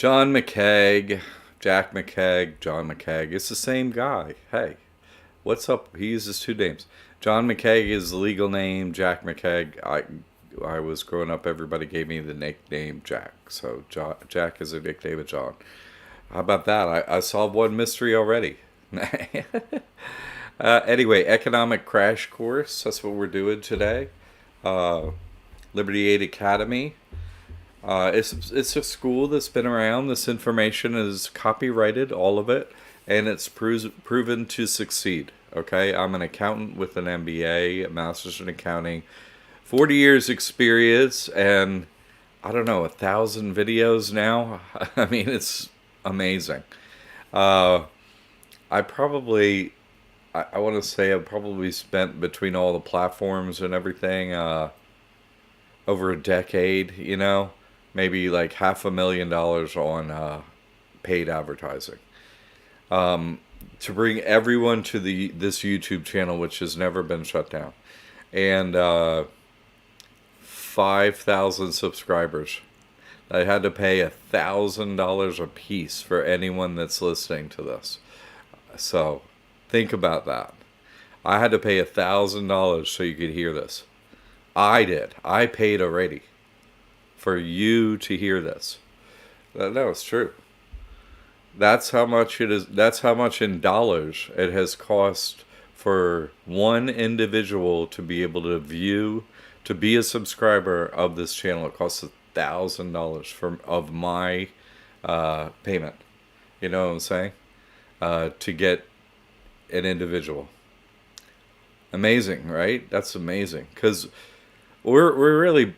John McKeag, Jack McKeag, John McKeag. It's the same guy. Hey, what's up? He uses two names. John McKeag is the legal name. Jack McKeag, I was growing up, everybody gave me the nickname Jack. So Jack is a nickname of John. How about that? I solved one mystery already. Anyway, economic crash course. That's what we're doing today. Uh, Liberty Aid Academy. It's a school that's been around. This information is copyrighted, all of it, and it's proven to succeed. Okay, I'm an accountant with an MBA, a master's in accounting, 40 years experience, and I don't know, 1,000 videos now. I mean, it's amazing. Uh, I probably, I want to say I've probably spent between all the platforms and everything, over a decade, maybe like $500,000 on paid advertising. To bring everyone to this YouTube channel, which has never been shut down, and 5,000 subscribers. I had to pay $1,000 a piece for anyone that's listening to this. So think about that. I had to pay $1,000 so you could hear this. I did. I paid already for you to hear this. No, it's true. That's how much it is. That's how much in dollars it has cost for one individual to be able to view, to be a subscriber of this channel. It costs $1,000 of my payment. You know what I'm saying? To get an individual. Amazing, right? That's amazing. Because we're really,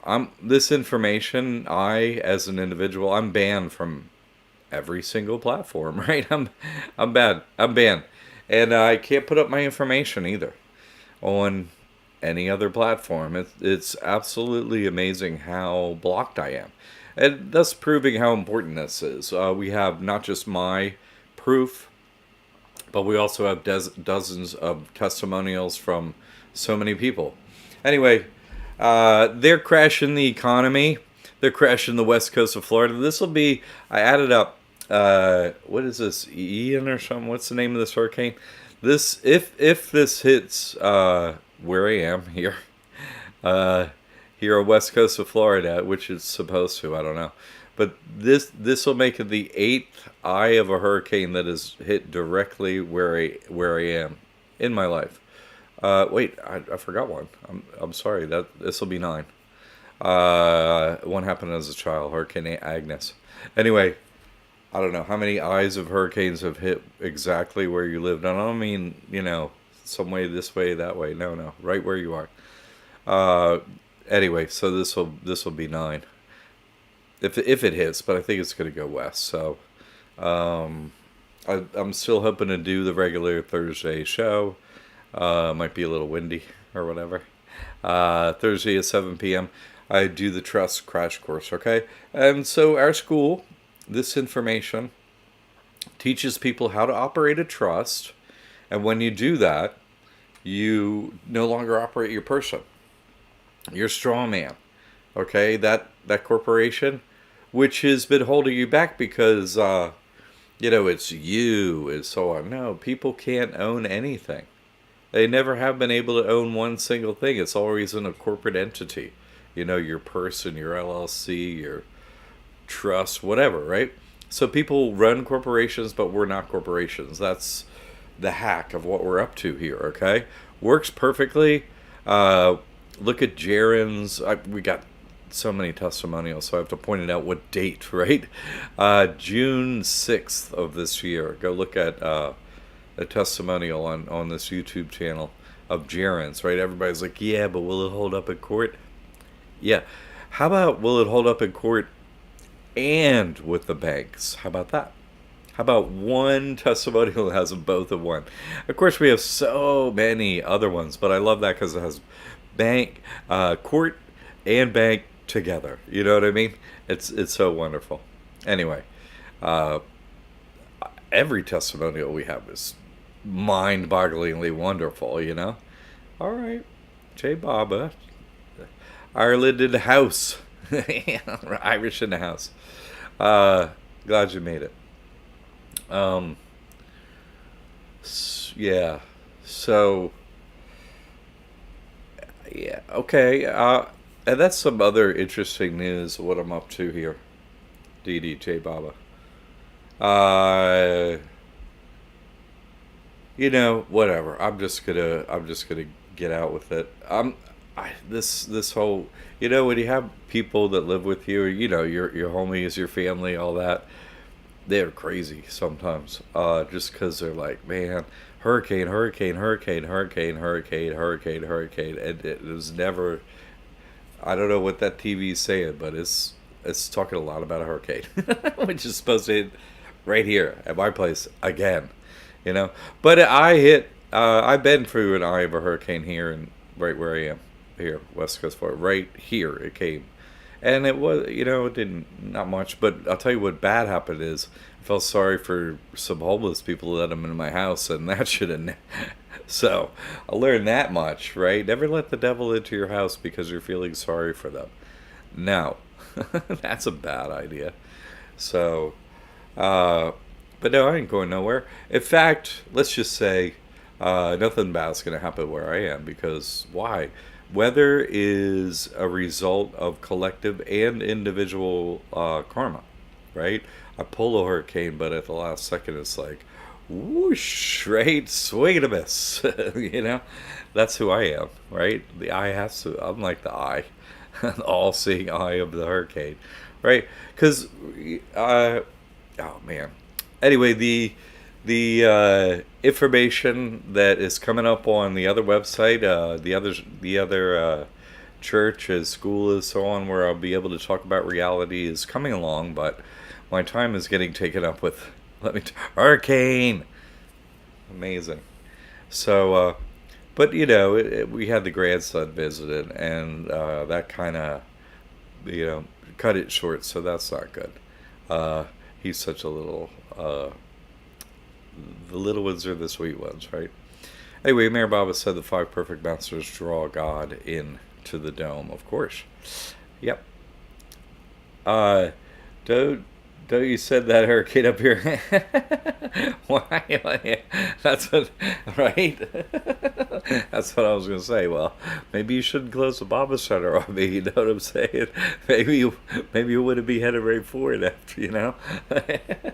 I'm this information. I, as an individual, I'm banned from every single platform, right? I'm bad. I'm banned, and I can't put up my information either on any other platform. It's absolutely amazing how blocked I am, and thus proving how important this is. We have not just my proof, but we also have dozens of testimonials from so many people. Anyway, they're crashing the economy. They're crashing the west coast of Florida. This will be, I added up, what is this, Ian or something? What's the name of this hurricane? This, if this hits where I am here, here on west coast of Florida, which it's supposed to, I don't know. But this will make it the eighth eye of a hurricane that has hit directly where I am in my life. Wait, I forgot one. I'm sorry. This will be 9. One happened as a child, Hurricane Agnes. Anyway, I don't know how many eyes of hurricanes have hit exactly where you live. And I don't mean some way this way that way. No, right where you are. Anyway, so this will be 9 if it hits, but I think it's going to go west. So I'm still hoping to do the regular Thursday show. Might be a little windy or whatever. Thursday at 7 p.m. I do the trust crash course, okay? And so our school, this information teaches people how to operate a trust. And when you do that, you no longer operate your person. You're straw man, okay? That corporation, which has been holding you back because, it's you and so on. No, people can't own anything. They never have been able to own one single thing. It's always in a corporate entity. Your person, your LLC, your trust, whatever, right? So people run corporations, but we're not corporations. That's the hack of what we're up to here, okay? Works perfectly. Look at Jaren's. We got so many testimonials, so I have to point it out what date, right? June 6th of this year. Go look at a testimonial on this YouTube channel of Jaren's, right? Everybody's like, yeah, but will it hold up in court? Yeah. How about will it hold up in court and with the banks? How about that? How about one testimonial that has them both in one? Of course, we have so many other ones, but I love that because it has bank, court, and bank together. You know what I mean? It's so wonderful. Anyway, every testimonial we have is mind-bogglingly wonderful. All right, Jay Baba, Ireland in the house, Irish in the house. Glad you made it. Um, yeah. So, yeah. Okay. And that's some other interesting news of what I'm up to here. DDJ Baba. Uh, whatever. I'm just gonna get out with it. This whole, when you have people that live with you, your homies, your family, all that, they're crazy sometimes. Just because they're like, man, hurricane, hurricane, hurricane, hurricane, hurricane, hurricane, hurricane, and it was never. I don't know what that TV is saying, but it's talking a lot about a hurricane, which is supposed to hit right here at my place again, you know. But I hit. I've been through an eye of a hurricane here and right where I am here, West Coast Florida. Right here, it came, and it was, it didn't not much. But I'll tell you what bad happened is I felt sorry for some homeless people that let them in my house, and that should have. So I learned that much, right? Never let the devil into your house because you're feeling sorry for them. No, that's a bad idea. So, uh, but no, I ain't going nowhere. In fact, let's just say nothing bad's going to happen where I am because why? Weather is a result of collective and individual karma, right? I pull a hurricane, but at the last second, it's like, whoosh, right? Swing and a miss. That's who I am, right? The eye has to, I'm like the eye, the all seeing eye of the hurricane, right? Because, oh man. Anyway, the information that is coming up on the other website, the other church, as school, is so on, where I'll be able to talk about reality is coming along, but my time is getting taken up with hurricane. Amazing. So, but we had the grandson visited, and that kind of, cut it short. So that's not good. He's such a little. The little ones are the sweet ones, right? Anyway, Mayor Baba said the five perfect masters draw God in to the dome. Of course. Yep. Uh, don't you said that hurricane up here? Why? That's what, right? That's what I was gonna say. Well, maybe you shouldn't close the Baba Center on me. You know what I'm saying? Maybe you wouldn't be headed right for it after. No,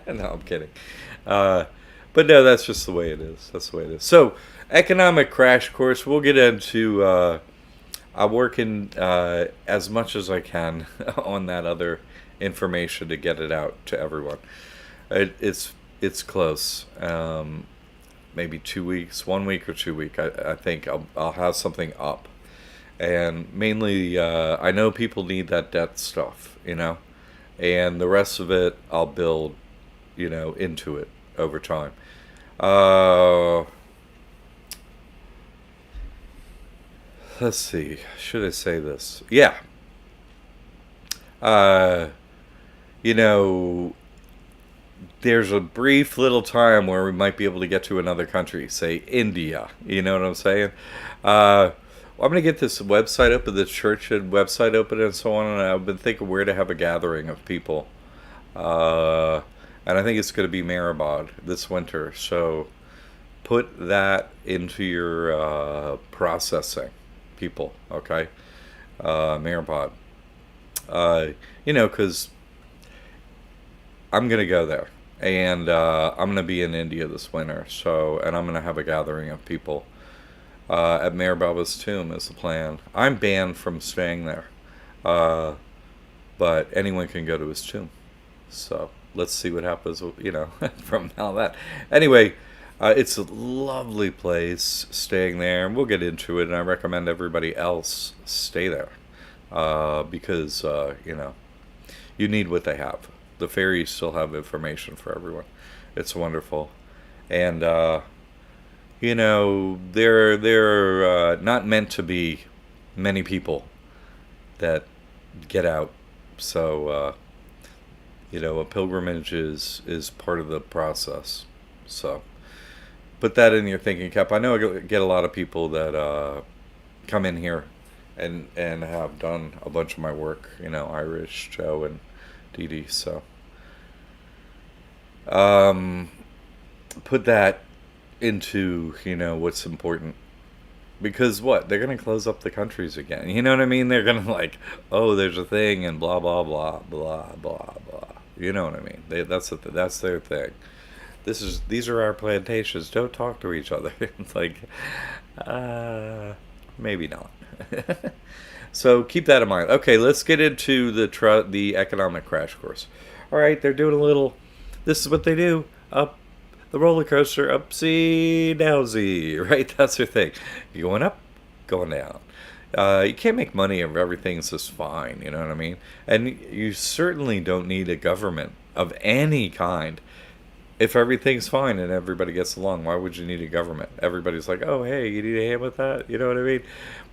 I'm kidding. But no, that's just the way it is. That's the way it is. So, economic crash course. We'll get into. I'm working as much as I can on that other information to get it out to everyone. It's close. Maybe 2 weeks, 1 week or 2 week. I think I'll have something up, and mainly I know people need that debt stuff, and the rest of it I'll build, into it over time. Uh, let's see. Should I say this? Yeah. Uh, you know, there's a brief little time where we might be able to get to another country, say India. You know what I'm saying? I'm going to get this website open, the church and website open, and so on. And I've been thinking where to have a gathering of people. Uh, and I think it's going to be Maribod this winter. So put that into your processing, people. Okay, Maribod. Because I'm gonna go there, and I'm gonna be in India this winter. So, and I'm gonna have a gathering of people at Mayor Baba's tomb is the plan. I'm banned from staying there, uh, but anyone can go to his tomb. So let's see what happens. From all that. Anyway, it's a lovely place staying there, and we'll get into it. And I recommend everybody else stay there because you need what they have. The fairies still have information for everyone. It's wonderful, and they're not meant to be many people that get out. So a pilgrimage is part of the process. So put that in your thinking cap. I know I get a lot of people that come in here and have done a bunch of my work. Irish, Joe, and Dee Dee. So um, put that into, what's important. Because what? They're going to close up the countries again. You know what I mean? They're going to like, oh, there's a thing and blah, blah, blah, blah, blah, blah. You know what I mean? That's their thing. These are our plantations. Don't talk to each other. It's like, maybe not. So keep that in mind. Okay, let's get into the economic crash course. All right, they're doing a little. This is what they do. Up the roller coaster, upsy downsy. Right, that's their thing. You going up, going down. You can't make money if everything's just fine. You know what I mean? And you certainly don't need a government of any kind. If everything's fine and everybody gets along, why would you need a government? Everybody's like, oh, hey, you need a hand with that? You know what I mean?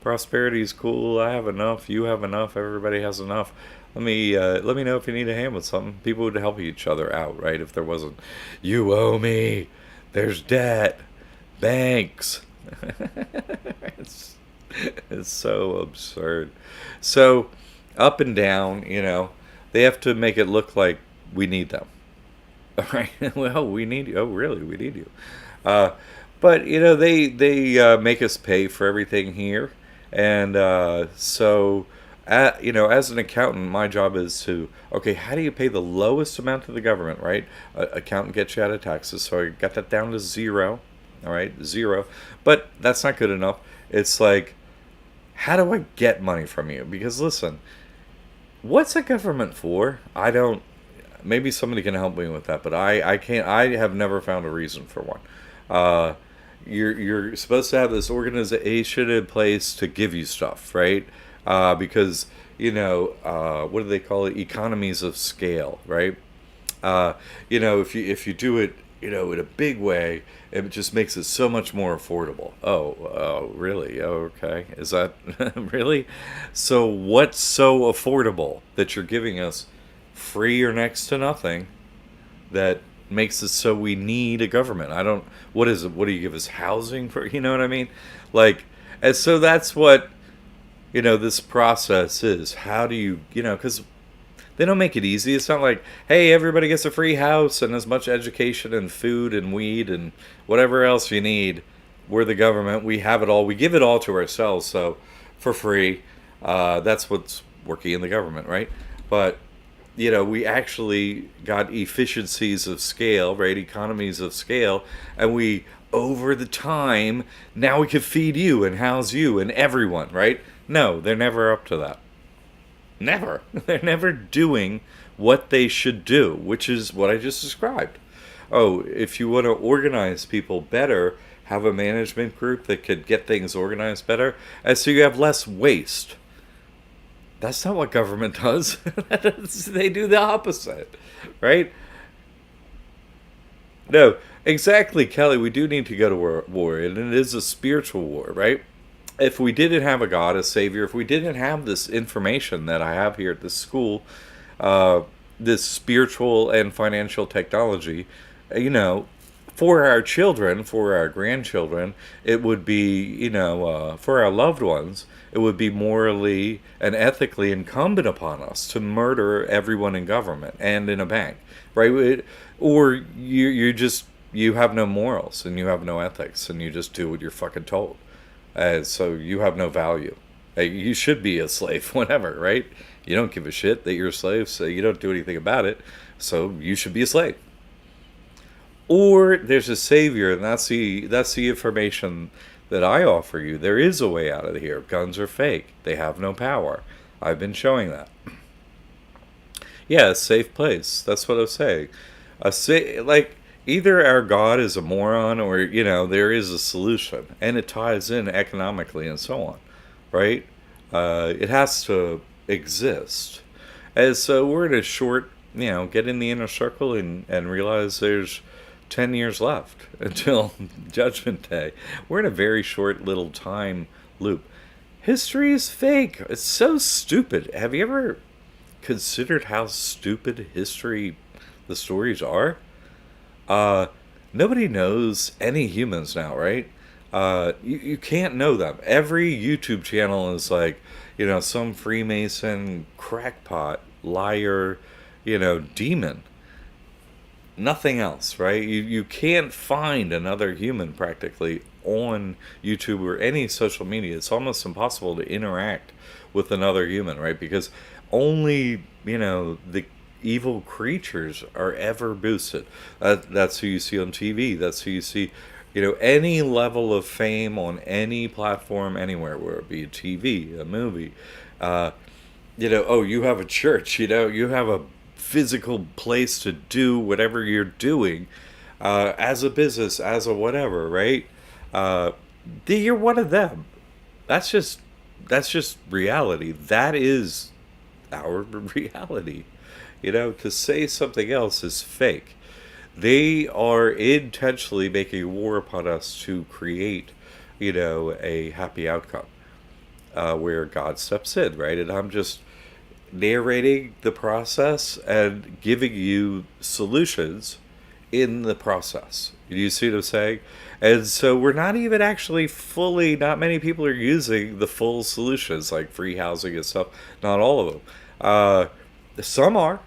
Prosperity's cool. I have enough. You have enough. Everybody has enough. Let me know if you need a hand with something. People would help each other out, right? If there wasn't, you owe me. There's debt. Banks. it's, it's so absurd. So, up and down, they have to make it look like we need them. All right. Well, we need you. Oh, really? We need you. But they make us pay for everything here, and as an accountant, my job is to how do you pay the lowest amount to the government, right? Accountant gets you out of taxes, so I got that down to zero. All right, zero. But that's not good enough. It's like, how do I get money from you? Because listen, what's a government for? I don't. Maybe somebody can help me with that, but I can't. I have never found a reason for one. You're supposed to have this organization in place to give you stuff, right? Because what do they call it? Economies of scale, right? If you do it, in a big way, it just makes it so much more affordable. Oh, really? Oh, okay. Is that really? So what's so affordable that you're giving us? Free or next to nothing that makes it so we need a government. What is it? What do you give us housing for? You know what I mean? Like, and so that's what, this process is. How do you, because they don't make it easy. It's not like, hey, everybody gets a free house and as much education and food and weed and whatever else you need. We're the government. We have it all. We give it all to ourselves. So for free, that's what's working in the government, right? But we actually got efficiencies of scale, right? Economies of scale. And over the time, now we could feed you and house you and everyone, right? No, they're never up to that. Never. They're never doing what they should do, which is what I just described. Oh, if you want to organize people better, have a management group that could get things organized better, and so you have less waste. That's not what government does. They do the opposite, right? No, exactly, Kelly. We do need to go to war, and it is a spiritual war, right? If we didn't have a God, a Savior, if we didn't have this information that I have here at this school, this spiritual and financial technology, for our children, for our grandchildren, it would be, for our loved ones, it would be morally and ethically incumbent upon us to murder everyone in government and in a bank, right? Or you have no morals and you have no ethics and you just do what you're fucking told. So you have no value. You should be a slave, whatever, right? You don't give a shit that you're a slave, so you don't do anything about it, so you should be a slave. Or there's a savior, and that's the information that I offer you. There is a way out of here. Guns are fake. They have no power. I've been showing that. Yeah, a safe place. That's what I was saying. Either our God is a moron or, there is a solution. And it ties in economically and so on. Right? It has to exist. And so we're in a short, get in the inner circle and realize there's 10 years left until Judgment Day. We're in a very short little time loop. History is fake. It's so stupid. Have you ever considered how stupid the stories are? Nobody knows any humans now, right? You can't know them. Every YouTube channel is like, some Freemason, crackpot, liar, demon. Nothing else, right? You can't find another human practically on YouTube or any social media. It's almost impossible to interact with another human, right? Because only, the evil creatures are ever boosted. That's who you see on TV. That's who you see, any level of fame on any platform anywhere, where it be a TV, a movie. Uh, oh, you have a church, you have a physical place to do whatever you're doing, as a business, as a whatever, right? Uh, you're one of them. That's just that's just reality. That is our reality. To say something else is fake. They are intentionally making war upon us to create, a happy outcome, where God steps in, right? And I'm just narrating the process and giving you solutions in the process. You see what I'm saying? And so we're not even actually fully, not many people are using the full solutions like free housing and stuff. Not all of them. Some are,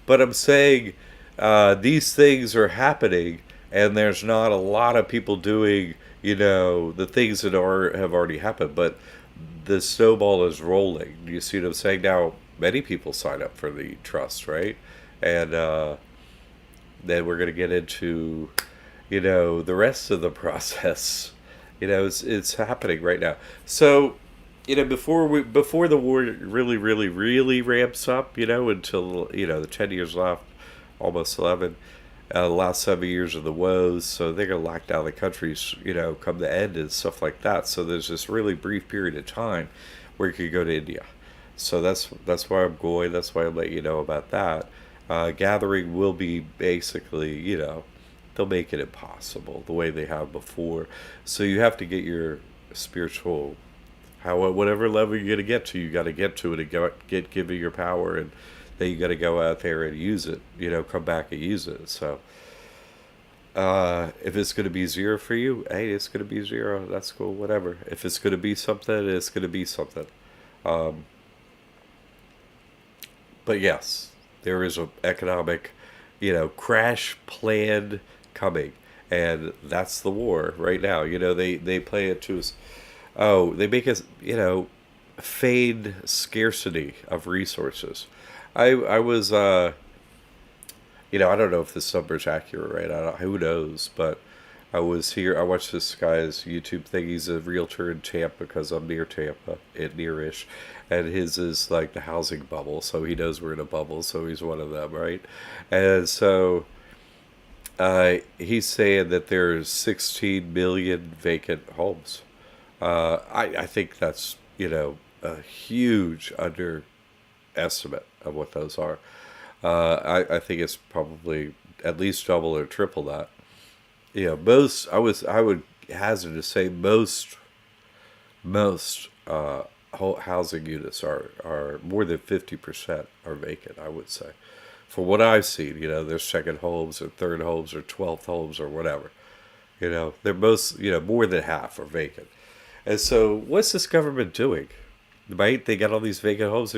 but I'm saying these things are happening, and there's not a lot of people doing, the things that have already happened. But the snowball is rolling. You see what I'm saying? Now, many people sign up for the trust, right? And then we're going to get into, the rest of the process. It's happening right now. So, before the war really, really, really ramps up, until the 10 years left, almost 11. The last 7 years of the woes, so they're gonna lock down the countries, come the end and stuff like that. So there's this really brief period of time where you could go to India. So that's why I'm going. That's why I'm letting you know about that. Gathering will be basically, they'll make it impossible the way they have before. So you have to get your spiritual, whatever level you're gonna get to, you got to get to it and get given your power, and then you got to go out there and use it. Come back and use it. So if it's going to be zero for you, hey, it's going to be zero. That's cool. Whatever. If it's going to be something, it's going to be something. Um, but yes, there is an economic, crash planned coming, and that's the war right now. They play it to us. Oh, they make us, fade scarcity of resources. I was, I don't know if this number's accurate, right? Who knows? But I was here. I watched this guy's YouTube thing. He's a realtor in Tampa because I'm near Tampa, nearish, and his is like the housing bubble. So he knows we're in a bubble. So he's one of them, right? And so he's saying that there's 16 million vacant homes. I think that's a huge underestimate of what those are. I think it's probably at least double or triple that. Most I would hazard to say most housing units are more than 50% are vacant. I would say, for what I've seen, their second homes or third homes or 12th homes or whatever. They're most more than half are vacant. And so, what's this government doing? Right? They got all these vacant homes.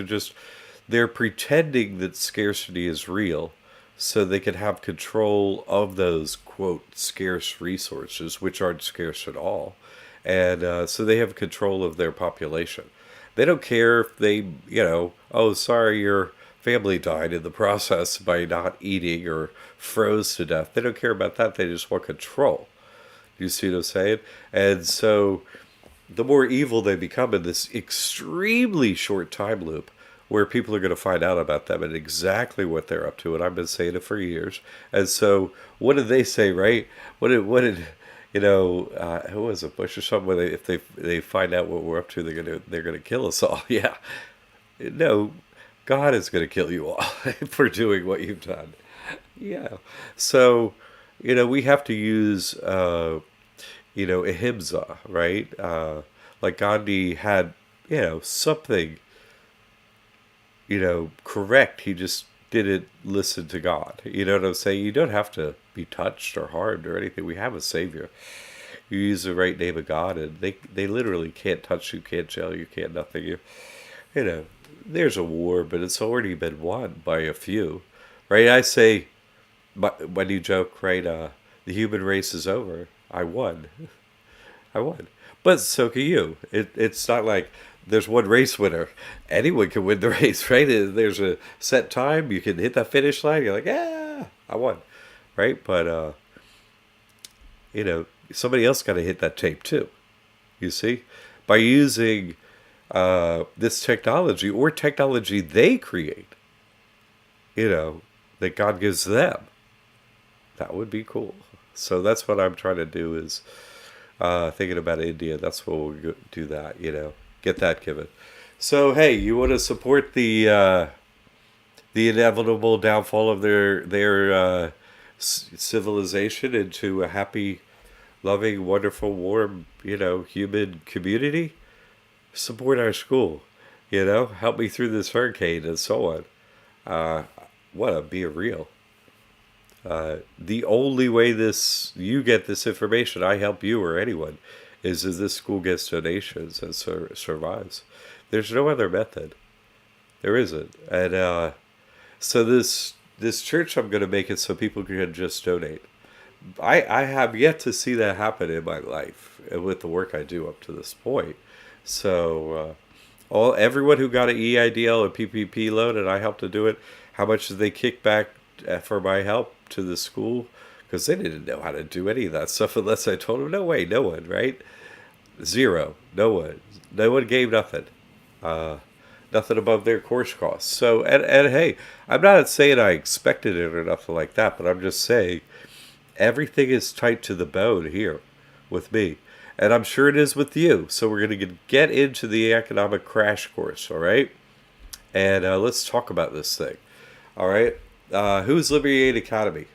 They're pretending that scarcity is real, so they can have control of those quote scarce resources, which aren't scarce at all, and so they have control of their population. They don't care if they, oh, sorry, your family died in the process by not eating or froze to death. They don't care about that. They just want control. Do you see what I'm saying? And so the more evil they become in this extremely short time loop, where people are going to find out about them and exactly what they're up to. And I've been saying it for years. And so, what did they say, right? What did who was it, Bush or something? If they find out what we're up to, they're gonna kill us all. Yeah, no, God is gonna kill you all for doing what you've done. Yeah, so we have to use ahimsa, right? Like Gandhi had something correct. He just didn't listen to God. You know what I'm saying? You don't have to be touched or harmed or anything. We have a Savior. You use the right name of God, and they literally can't touch you, can't jail you, can't nothing you. There's a war, but it's already been won by a few, right? I say but when you joke, right, the human race is over, I won. I won. But so can you. It's not like there's one race winner. Anyone can win the race, right? There's a set time. You can hit that finish line. You're like, yeah, I won, right? But somebody else got to hit that tape too. You see, by using this technology or technology they create, that God gives them. That would be cool. So that's what I'm trying to do is thinking about India. That's what we'll do that, get that given. So, hey, you want to support the inevitable downfall of their civilization into a happy, loving, wonderful, warm, human community? Support our school, help me through this hurricane and so on. What a be real. The only way you get this information, I help you or anyone, is if this school gets donations and survives. There's no other method. There isn't. And so this church, I'm going to make it so people can just donate. I have yet to see that happen in my life with the work I do up to this point. So everyone who got an EIDL or PPP loan and I helped to do it, how much did they kick back for my help to the school? Because they didn't know how to do any of that stuff unless I told them, no way, no one, right? Zero. No one. No one gave nothing. Nothing above their course costs. So, and hey, I'm not saying I expected it or nothing like that, but I'm just saying everything is tight to the bone here with me. And I'm sure it is with you. So we're going to get into the economic crash course, all right? And let's talk about this thing, all right? Who's Liberty Aid Academy?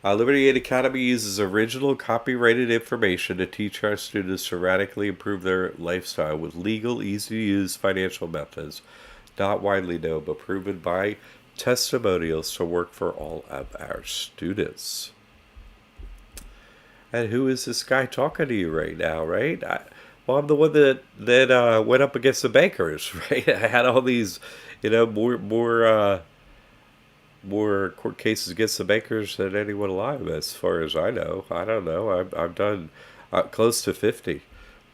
Liberty Aid Academy uses original copyrighted information to teach our students to radically improve their lifestyle with legal, easy-to-use financial methods, not widely known, but proven by testimonials to work for all of our students. And who is this guy talking to you right now, right? I'm the one that went up against the bankers, right? I had all these, more court cases against the bankers than anyone alive, as far as I know. I don't know. I've done close to 50,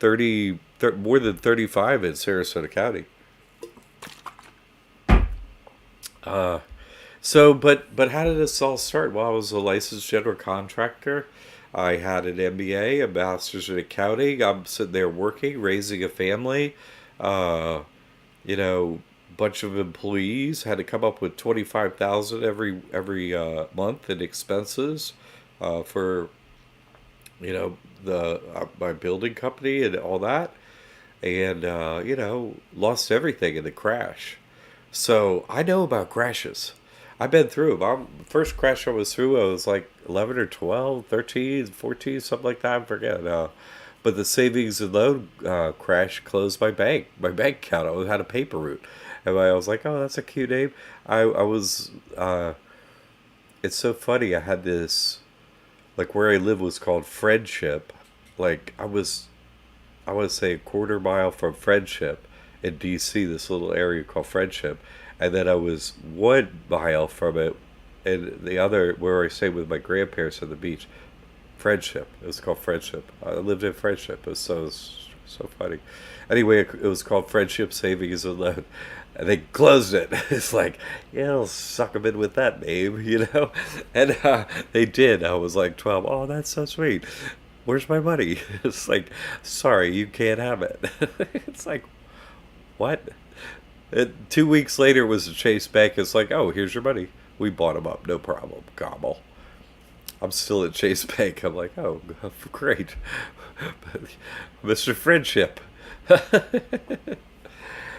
more than 35 in Sarasota County. But how did this all start? Well, I was a licensed general contractor. I had an MBA, a master's in accounting. I'm sitting there working, raising a family. Bunch of employees, had to come up with $25,000 every month in expenses for my building company and all that, and lost everything in the crash. So I know about crashes. I've been through them. First crash I was through, I was like 11 or 12, 13, 14, something like that. I forget. But the savings and loan crash closed my bank account. I had a paper route. And I was like, oh, that's a cute name. I was, it's so funny. I had this, like where I live was called Friendship. Like I would say a quarter mile from Friendship in DC, this little area called Friendship. And then I was 1 mile from it and the other, where I stayed with my grandparents on the beach. Friendship. It was called Friendship. I lived in Friendship. It was so funny. Anyway, it was called Friendship Savings and Loan. And they closed it. It's like, yeah, I'll suck them in with that name, And they did. I was like 12. Oh, that's so sweet. Where's my money? It's like, sorry, you can't have it. It's like, what? 2 weeks later was the Chase Bank. It's like, oh, here's your money. We bought them up. No problem. Gobble. I'm still at Chase Bank. I'm like, oh, great. Mr. Friendship.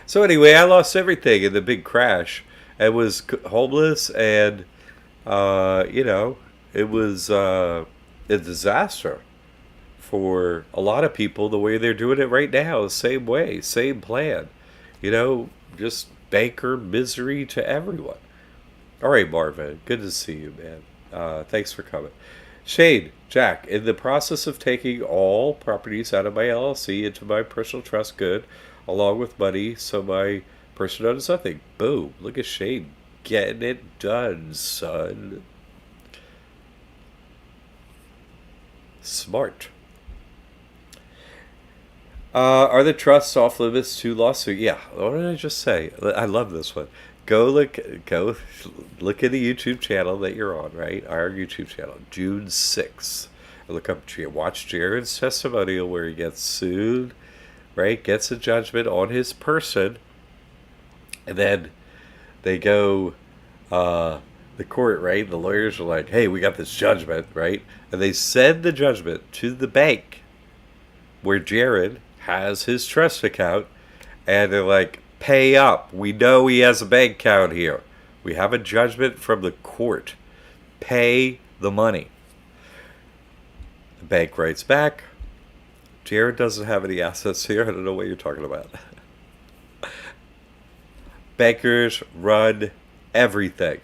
So anyway, I lost everything in the big crash. I was homeless and, it was a disaster for a lot of people the way they're doing it right now. Same way, same plan. Just banker misery to everyone. All right, Marvin, good to see you, man. Thanks for coming. Shane, Jack, in the process of taking all properties out of my LLC into my personal trust good, along with money, so my person owns nothing. Boom. Look at Shane getting it done, son. Smart. Are the trusts off limits to lawsuit? Yeah. What did I just say? I love this one. Go look at the YouTube channel that you're on, right? Our YouTube channel, June 6th. Look up, watch Jared's testimonial where he gets sued, right? Gets a judgment on his person, and then they go, the court, right? The lawyers are like, hey, we got this judgment, right? And they send the judgment to the bank where Jared has his trust account, and they're like, pay up. We know he has a bank account here. We have a judgment from the court. Pay the money. The bank writes back, Jared doesn't have any assets here. I don't know what you're talking about. Bankers run everything.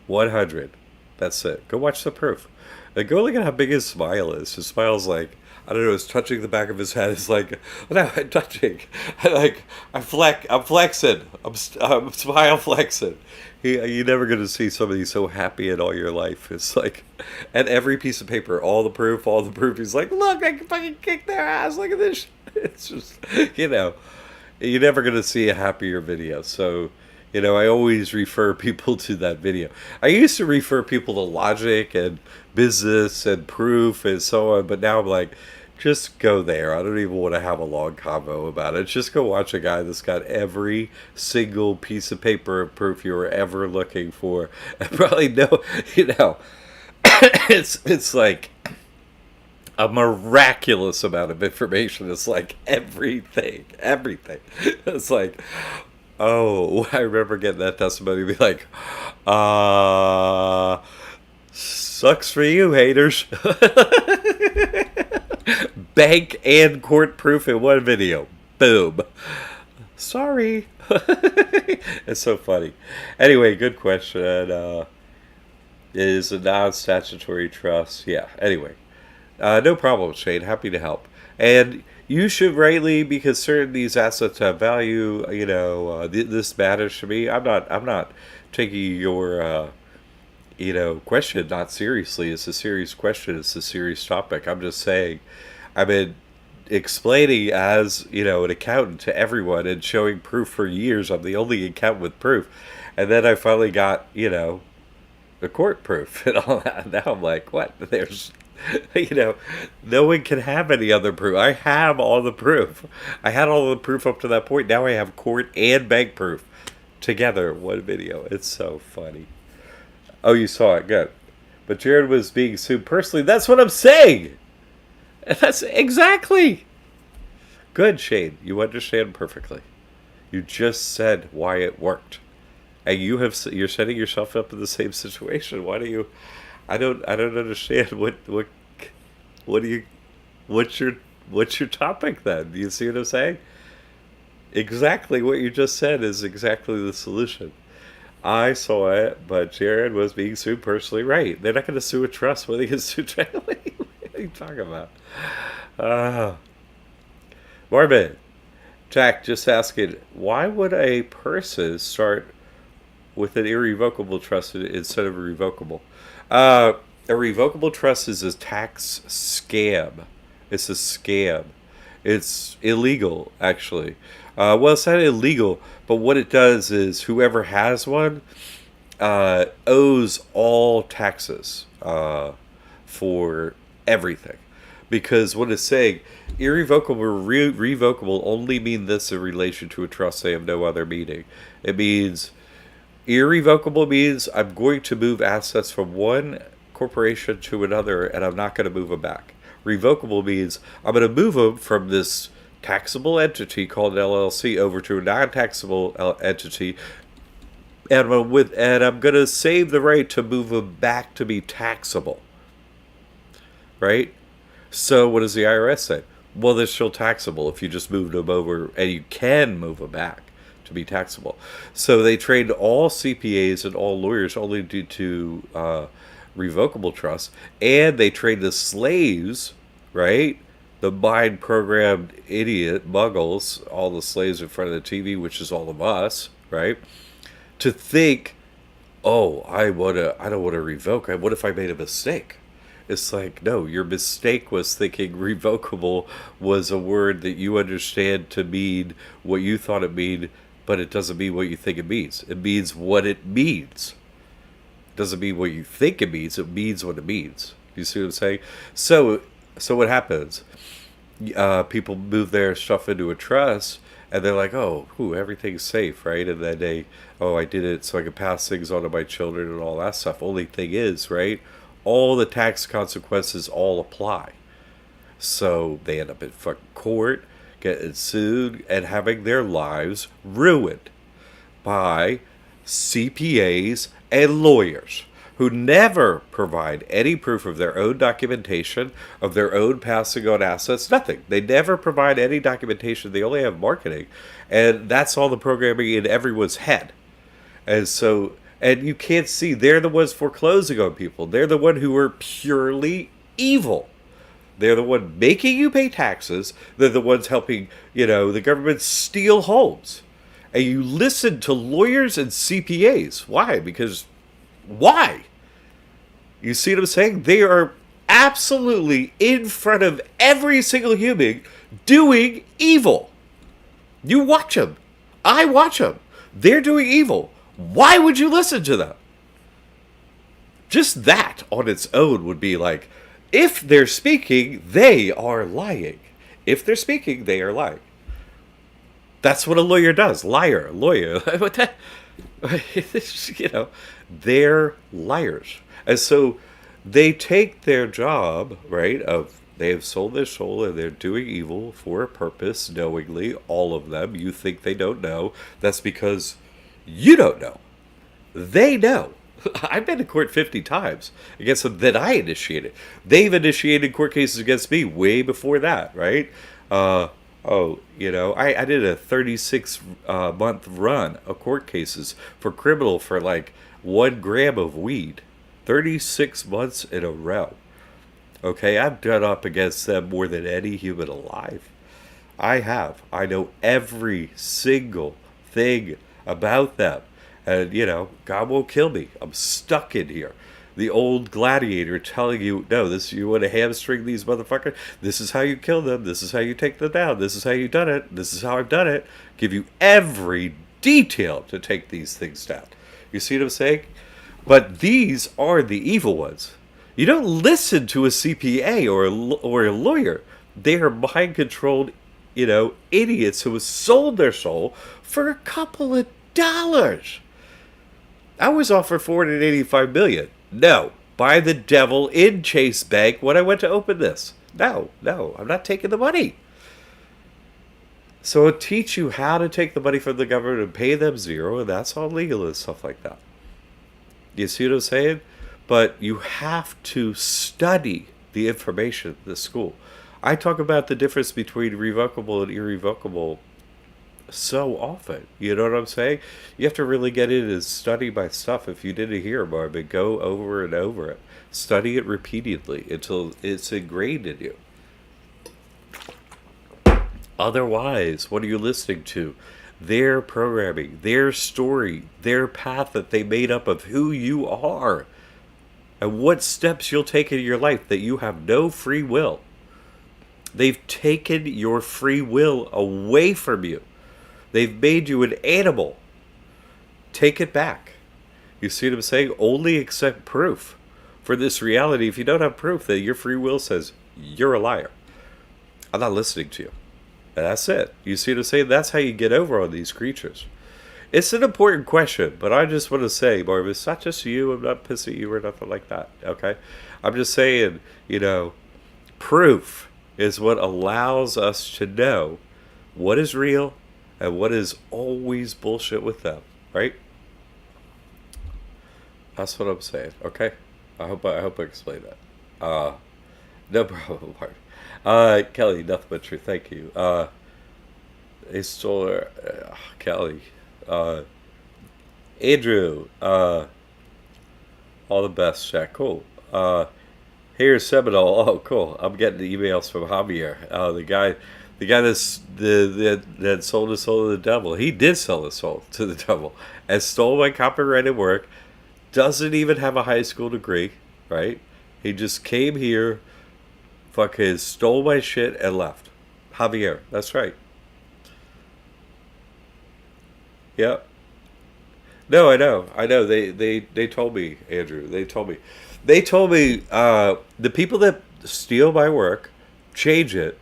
100. That's it. Go watch the proof. And go look at how big his smile is. His smile's like, I don't know, it's touching the back of his head. It's like, no, I'm touching. I'm flexing. I'm smile flexing. You're never going to see somebody so happy in all your life. It's like, and every piece of paper, all the proof. He's like, look, I can fucking kick their ass. Look at this. It's just, you're never going to see a happier video. So, I always refer people to that video. I used to refer people to logic and business and proof and so on, but now I'm like, just go there. I don't even want to have a long convo about it. Just go watch a guy that's got every single piece of paper of proof you were ever looking for. And probably know, it's like a miraculous amount of information. It's like everything. It's like, oh, I remember getting that testimony and be like, sucks for you, haters. Bank and court proof in one video. Boom. Sorry. It's so funny. Anyway, good question. Is a non-statutory trust. Yeah, anyway. No problem, Shane. Happy to help. And you should rightly, because certain these assets have value, this matters to me. I'm not taking your question not seriously. It's a serious question. It's a serious topic. I'm just saying, I've been explaining as, an accountant to everyone and showing proof for years. I'm the only accountant with proof. And then I finally got, the court proof and all that. Now I'm like, what? There's, no one can have any other proof. I have all the proof. I had all the proof up to that point. Now I have court and bank proof together in one video. It's so funny. Oh, you saw it. Good. But Jared was being sued personally. That's what I'm saying. That's exactly. Good, Shane. You understand perfectly. You just said why it worked. And you're setting yourself up in the same situation. Why do you... I don't understand what's your topic then? Do you see what I'm saying? Exactly what you just said is exactly the solution. I saw it, but Jared was being sued personally. Right. They're not going to sue a trust when they get sued directly. What are you talking about? Marvin, Jack just asking, why would a person start with an irrevocable trust instead of a revocable? A revocable trust is a tax scam. It's a scam. It's illegal, actually. Well, it's not illegal, but what it does is whoever has one owes all taxes for everything. Because what it's saying, irrevocable or revocable only mean this in relation to a trust. They have no other meaning. It means, irrevocable means I'm going to move assets from one corporation to another and I'm not going to move them back. Revocable means I'm going to move them from this taxable entity called an LLC over to a non-taxable entity, and I'm going to save the right to move them back to be taxable. Right? So what does the IRS say? Well, they're still taxable if you just moved them over, and you can move them back to be taxable. So they trained all CPAs and all lawyers only due to revocable trusts, and they trained the slaves, right? The mind-programmed idiot muggles, all the slaves in front of the TV, which is all of us, right? To think, oh, I don't want to revoke. What if I made a mistake? It's like, no, your mistake was thinking revocable was a word that you understand to mean what you thought it mean, but it doesn't mean what you think it means. It means what it means. It doesn't mean what you think it means what it means. You see what I'm saying? So what happens? People move their stuff into a trust, and they're like, oh, everything's safe, right? And then I did it so I could pass things on to my children and all that stuff. Only thing is, right, all the tax consequences all apply. So they end up in fucking court, getting sued, and having their lives ruined by CPAs and lawyers who never provide any proof of their own documentation, of their own passing on assets, nothing. They never provide any documentation. They only have marketing. And that's all the programming in everyone's head. And you can't see, they're the ones foreclosing on people. They're the one who are purely evil. They're the one making you pay taxes. They're the ones helping, the government steal homes. And you listen to lawyers and CPAs. Why? Because why? You see what I'm saying? They are absolutely in front of every single human doing evil. You watch them. I watch them. They're doing evil. Why would you listen to them? Just that on its own would be like, if they're speaking, they are lying. If they're speaking, they are lying. That's what a lawyer does. Liar, lawyer. What that? They're liars. And so they take their job, right, of they have sold their soul and they're doing evil for a purpose, knowingly, all of them. You think they don't know. That's because you don't know. They know. I've been to court 50 times against them that I initiated. They've initiated court cases against me way before that, right? I did a 36-month run of court cases for criminal for like 1 gram of weed. 36 months in a row. Okay, I've done up against them more than any human alive. I have. I know every single thing about them. And, God won't kill me. I'm stuck in here. The old gladiator telling you, no, you want to hamstring these motherfuckers? This is how you kill them. This is how you take them down. This is how you've done it. This is how I've done it. Give you every detail to take these things down. You see what I'm saying? But these are the evil ones. You don't listen to a CPA or a lawyer. They are mind-controlled, idiots who have sold their soul for a couple of dollars. I was offered $485 million. No, by the devil in Chase Bank when I went to open this. No, I'm not taking the money. So it'll teach you how to take the money from the government and pay them zero, and that's all legal and stuff like that. You see what I'm saying? But you have to study the information at the school. I talk about the difference between revocable and irrevocable so often. You know what I'm saying? You have to really get in and study my stuff. If you didn't hear about it, go over and over it. Study it repeatedly until it's ingrained in you. Otherwise, what are you listening to? Their programming, their story, their path that they made up of who you are and what steps you'll take in your life that you have no free will. They've taken your free will away from you. They've made you an animal. Take it back. You see what I'm saying? Only accept proof for this reality. If you don't have proof, that your free will says you're a liar. I'm not listening to you. And that's it. You see what I'm saying? That's how you get over on these creatures. It's an important question, but I just want to say, Marv, it's not just you. I'm not pissing at you or nothing like that. Okay? I'm just saying, proof is what allows us to know what is real and what is always bullshit with them, right? That's what I'm saying. Okay, I hope I explained that. No problem, Mark. Kelly, nothing but truth. Thank you. They stole Kelly. Andrew. All the best, Jack. Cool. Here's Seminole. Oh, cool. I'm getting the emails from Javier. The guy that sold his soul to the devil. He did sell his soul to the devil and stole my copyrighted work. Doesn't even have a high school degree, right? He just came here, fucking stole my shit, and left. Javier, that's right. Yep. No, I know. They told me, Andrew. They told me the people that steal my work, change it,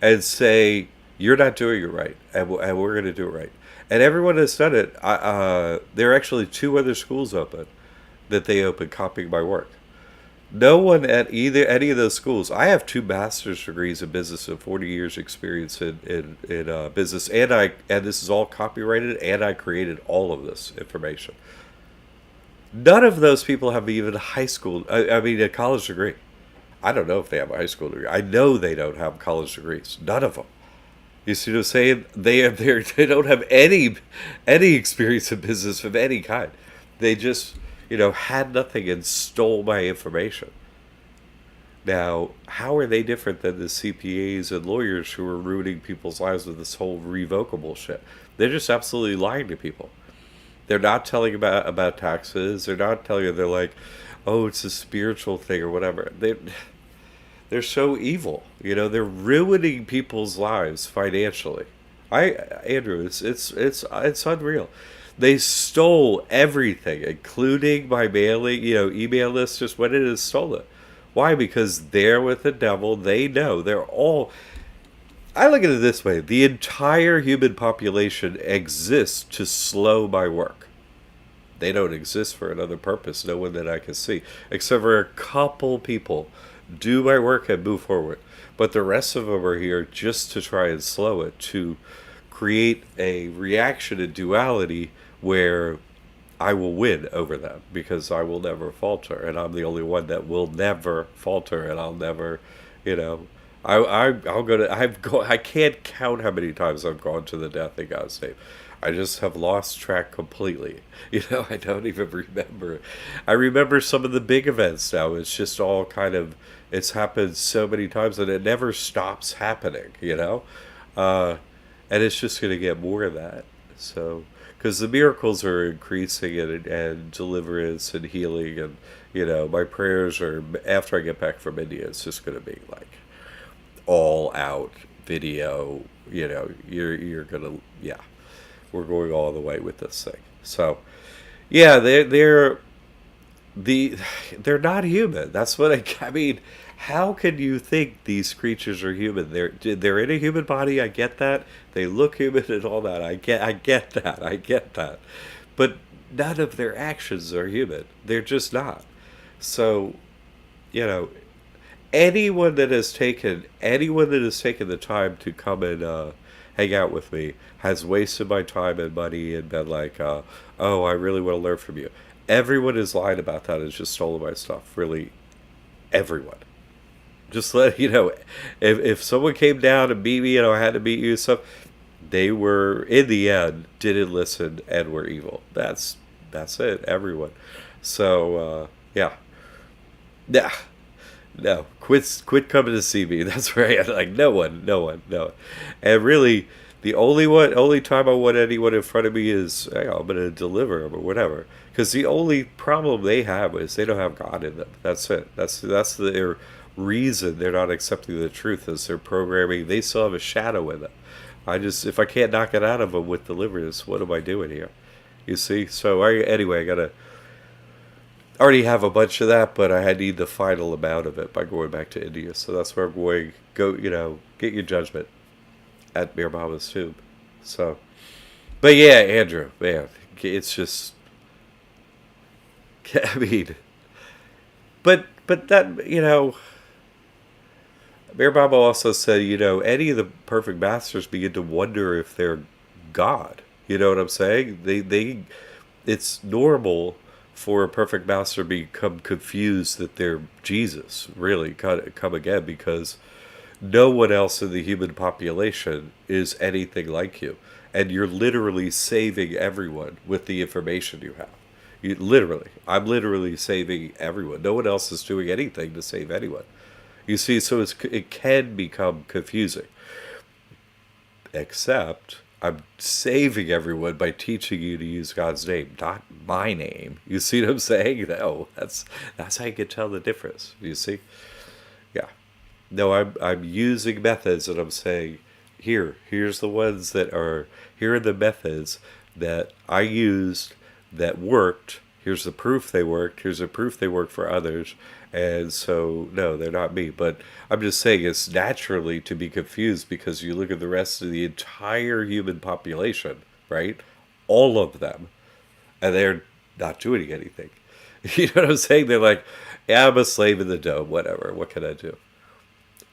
and say you're not doing it right, and we're going to do it right. And everyone has done it. There are actually two other schools open that they open copying my work. No one at either any of those schools. I have two master's degrees in business and 40 years experience in business, and this is all copyrighted, and I created all of this information. None of those people have even a high school. I mean, a college degree. I don't know if they have a high school degree. I know they don't have college degrees. None of them. You see what I'm saying? They don't have any experience in business of any kind. They just had nothing and stole my information. Now, how are they different than the CPAs and lawyers who are ruining people's lives with this whole revocable shit? They're just absolutely lying to people. They're not telling about taxes. They're not telling you. They're like, oh, it's a spiritual thing or whatever. They're so evil. They're ruining people's lives financially. Andrew, it's unreal. They stole everything, including my mailing, email list. Just went in and stole it. Why? Because they're with the devil. They know. They're all. I look at it this way: the entire human population exists to slow my work. They don't exist for another purpose. No one that I can see, except for a couple people, do my work and move forward. But the rest of them are here just to try and slow it, to create a reaction and duality where I will win over them because I will never falter, and I'm the only one that will never falter, and I'll never, you know, I'll go to I can't count how many times I've gone to the death in God's name. I just have lost track completely. I don't even remember. I remember some of the big events now. It's just all kind of, it's happened so many times and it never stops happening. And it's just going to get more of that. So, because the miracles are increasing and deliverance and healing, and my prayers are, after I get back from India, it's just going to be like all out video. You're gonna, yeah, we're going all the way with this thing. So yeah, they're not human. That's what I mean. How can you think these creatures are human? They're in a human body. I get that. They look human and all that. I get that. I get that. But none of their actions are human. They're just not. So, you know, anyone that has taken the time to come and hang out with me has wasted my time and money and been like, oh, I really want to learn from you. Everyone is lying about that. Has just stolen my stuff. Really, everyone. Just let if someone came down to meet me and I had to meet you and stuff, they were, in the end, didn't listen and were evil. That's it. Everyone. So yeah. Yeah. No, quit coming to see me. That's right. Like no one. And really, the only time I want anyone in front of me is, hey, I'm going to deliver them or whatever. Because the only problem they have is they don't have God in them. That's it. That's their reason they're not accepting the truth, is their programming. They still have a shadow in them. If I can't knock it out of them with deliverance, what am I doing here? You see. So anyway, I gotta. I already have a bunch of that, but I need the final amount of it by going back to India. So that's where I'm going. Go, get your judgment at Mir Baba's tomb. So, but yeah, Andrew, man, it's just, I mean, but that, Mir Baba also said, any of the perfect masters begin to wonder if they're God. You know what I'm saying? It's normal for a perfect master to become confused that they're Jesus, really, come again, because no one else in the human population is anything like you. And you're literally saving everyone with the information you have. I'm literally saving everyone. No one else is doing anything to save anyone. You see, so it can become confusing. Except I'm saving everyone by teaching you to use God's name, not my name. You see what I'm saying? No, that's how you can tell the difference. You see? Yeah. No, I'm using methods, and I'm saying, here's the ones that are, here are the methods that I used that worked. Here's the proof they worked. Here's the proof they worked for others. And so, no, they're not me. But I'm just saying it's naturally to be confused because you look at the rest of the entire human population, right? All of them, and they're not doing anything. You know what I'm saying? They're like, yeah, I'm a slave in the dome, whatever. What can I do?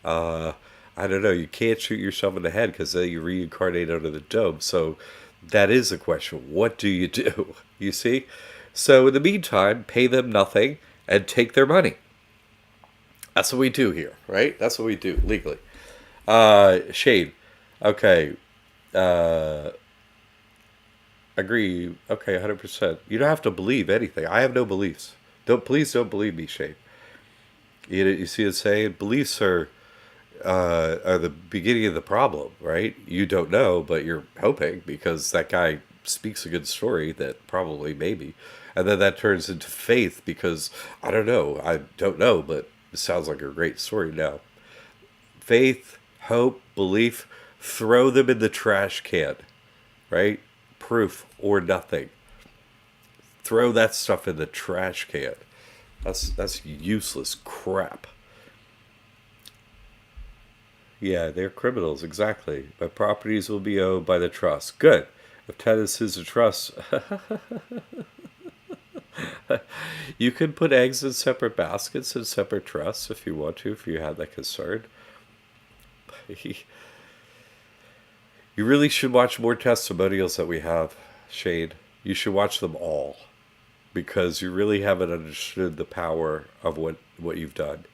I don't know. You can't shoot yourself in the head because then you reincarnate under the dome. So that is the question. What do you do? You see? So in the meantime, pay them nothing and take their money. That's what we do here, right? That's what we do legally. Shade. Okay. Agree. Okay, 100%. You don't have to believe anything. I have no beliefs. Please don't believe me, Shade. You see it saying? Beliefs are the beginning of the problem, right? You don't know, but you're hoping because that guy speaks a good story that probably, maybe. And then that turns into faith because I don't know, but it sounds like a great story now. Faith, hope, belief, throw them in the trash can, right? Proof or nothing. Throw that stuff in the trash can. That's useless crap. Yeah, they're criminals, exactly. My properties will be owned by the trust. Good. If tenants is a trust, you can put eggs in separate baskets in separate trusts if you want to, if you have that concern. You really should watch more testimonials that we have, Shade. You should watch them all because you really haven't understood the power of what you've done.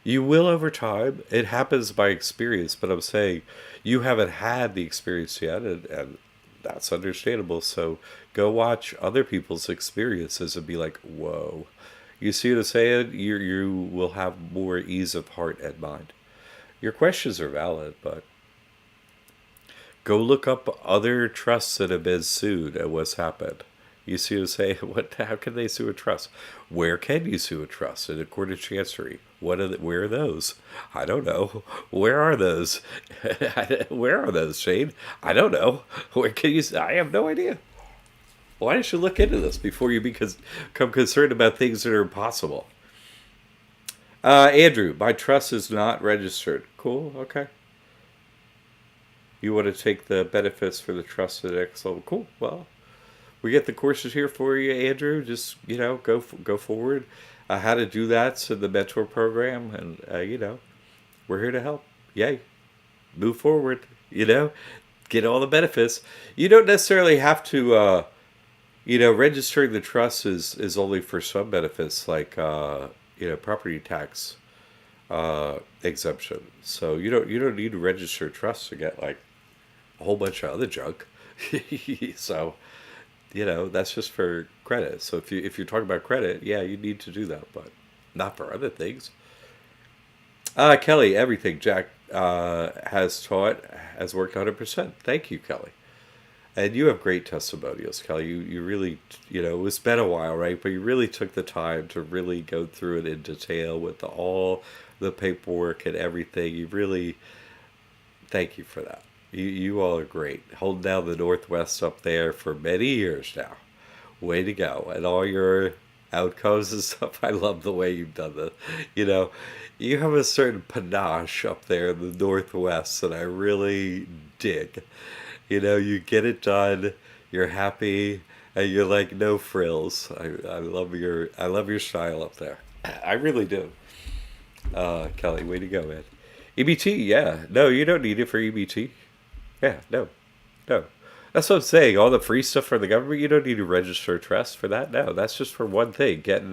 You will over time. It happens by experience, but I'm saying you haven't had the experience yet, and that's understandable. So go watch other people's experiences and be like, whoa. You see what I'm saying? You will have more ease of heart and mind. Your questions are valid, but go look up other trusts that have been sued and what's happened. You see what I'm saying? How can they sue a trust? Where can you sue a trust? In a court of chancery. Where are those? I don't know. Where are those? Where are those, Shane? I don't know. Where can you? I have no idea. Why don't you look into this before you become concerned about things that are impossible? Andrew, my trust is not registered. Cool. Okay. You want to take the benefits for the trust at the next level? Cool. Well, we get the courses here for you, Andrew. Just go forward. How to do that's in the mentor program, and we're here to help. Yay, move forward. Get all the benefits. You don't necessarily have to. Registering the trust is only for some benefits, like property tax exemption. So you don't need to register trust to get like a whole bunch of other junk. So. That's just for credit. So if you're talking about credit, yeah, you need to do that, but not for other things. Kelly, everything Jack has taught has worked 100%. Thank you, Kelly. And you have great testimonials, Kelly. You really, it's been a while, right? But you really took the time to really go through it in detail with all the paperwork and everything. You really, thank you for that. You all are great. Holding down the Northwest up there for many years now. Way to go. And all your outcomes and stuff. I love the way you've done that. You have a certain panache up there in the Northwest that I really dig. You get it done. You're happy. And you're like, no frills. I love your style up there. I really do. Kelly, way to go, man. EBT, yeah. No, you don't need it for EBT. Yeah, no. That's what I'm saying. All the free stuff from the government, you don't need to register a trust for that. No, that's just for one thing. Getting,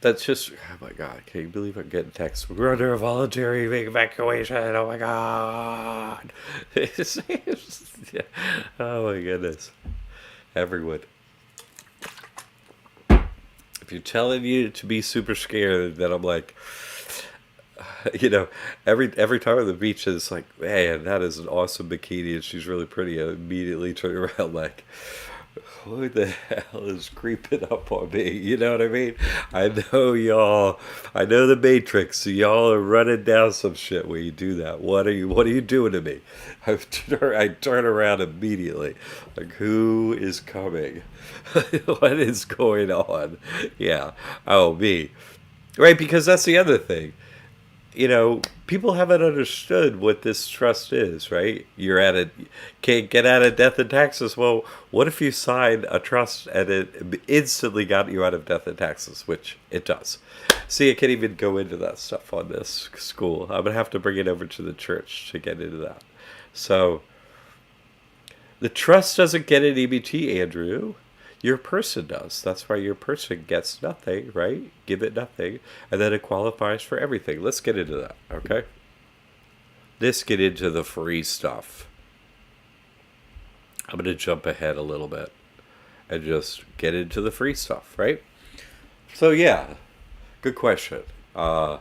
that's just, oh my God, can you believe I'm getting text? We're under a voluntary evacuation. Oh my God. Oh my goodness. Everyone. If you're telling you to be super scared, then I'm like, you know, every time on the beach is like, man, that is an awesome bikini, and she's really pretty. I immediately turn around like, who the hell is creeping up on me? You know what I mean? I know y'all. I know the Matrix. So y'all are running down some shit when you do that. What are you doing to me? I turn around immediately. Like, who is coming? What is going on? Yeah. Oh, me. Right, because that's the other thing. People haven't understood what this trust is, right? You're at it, can't get out of death and taxes. Well, what if you sign a trust and it instantly got you out of death and taxes, which it does. See, I can't even go into that stuff on this school. I'm going to have to bring it over to the church to get into that. So, the trust doesn't get an EBT, Andrew. Your person does. That's why your person gets nothing, right? Give it nothing, and then it qualifies for everything. Let's get into that, okay? Let's get into the free stuff. I'm going to jump ahead a little bit and just get into the free stuff, right? So yeah, good question. What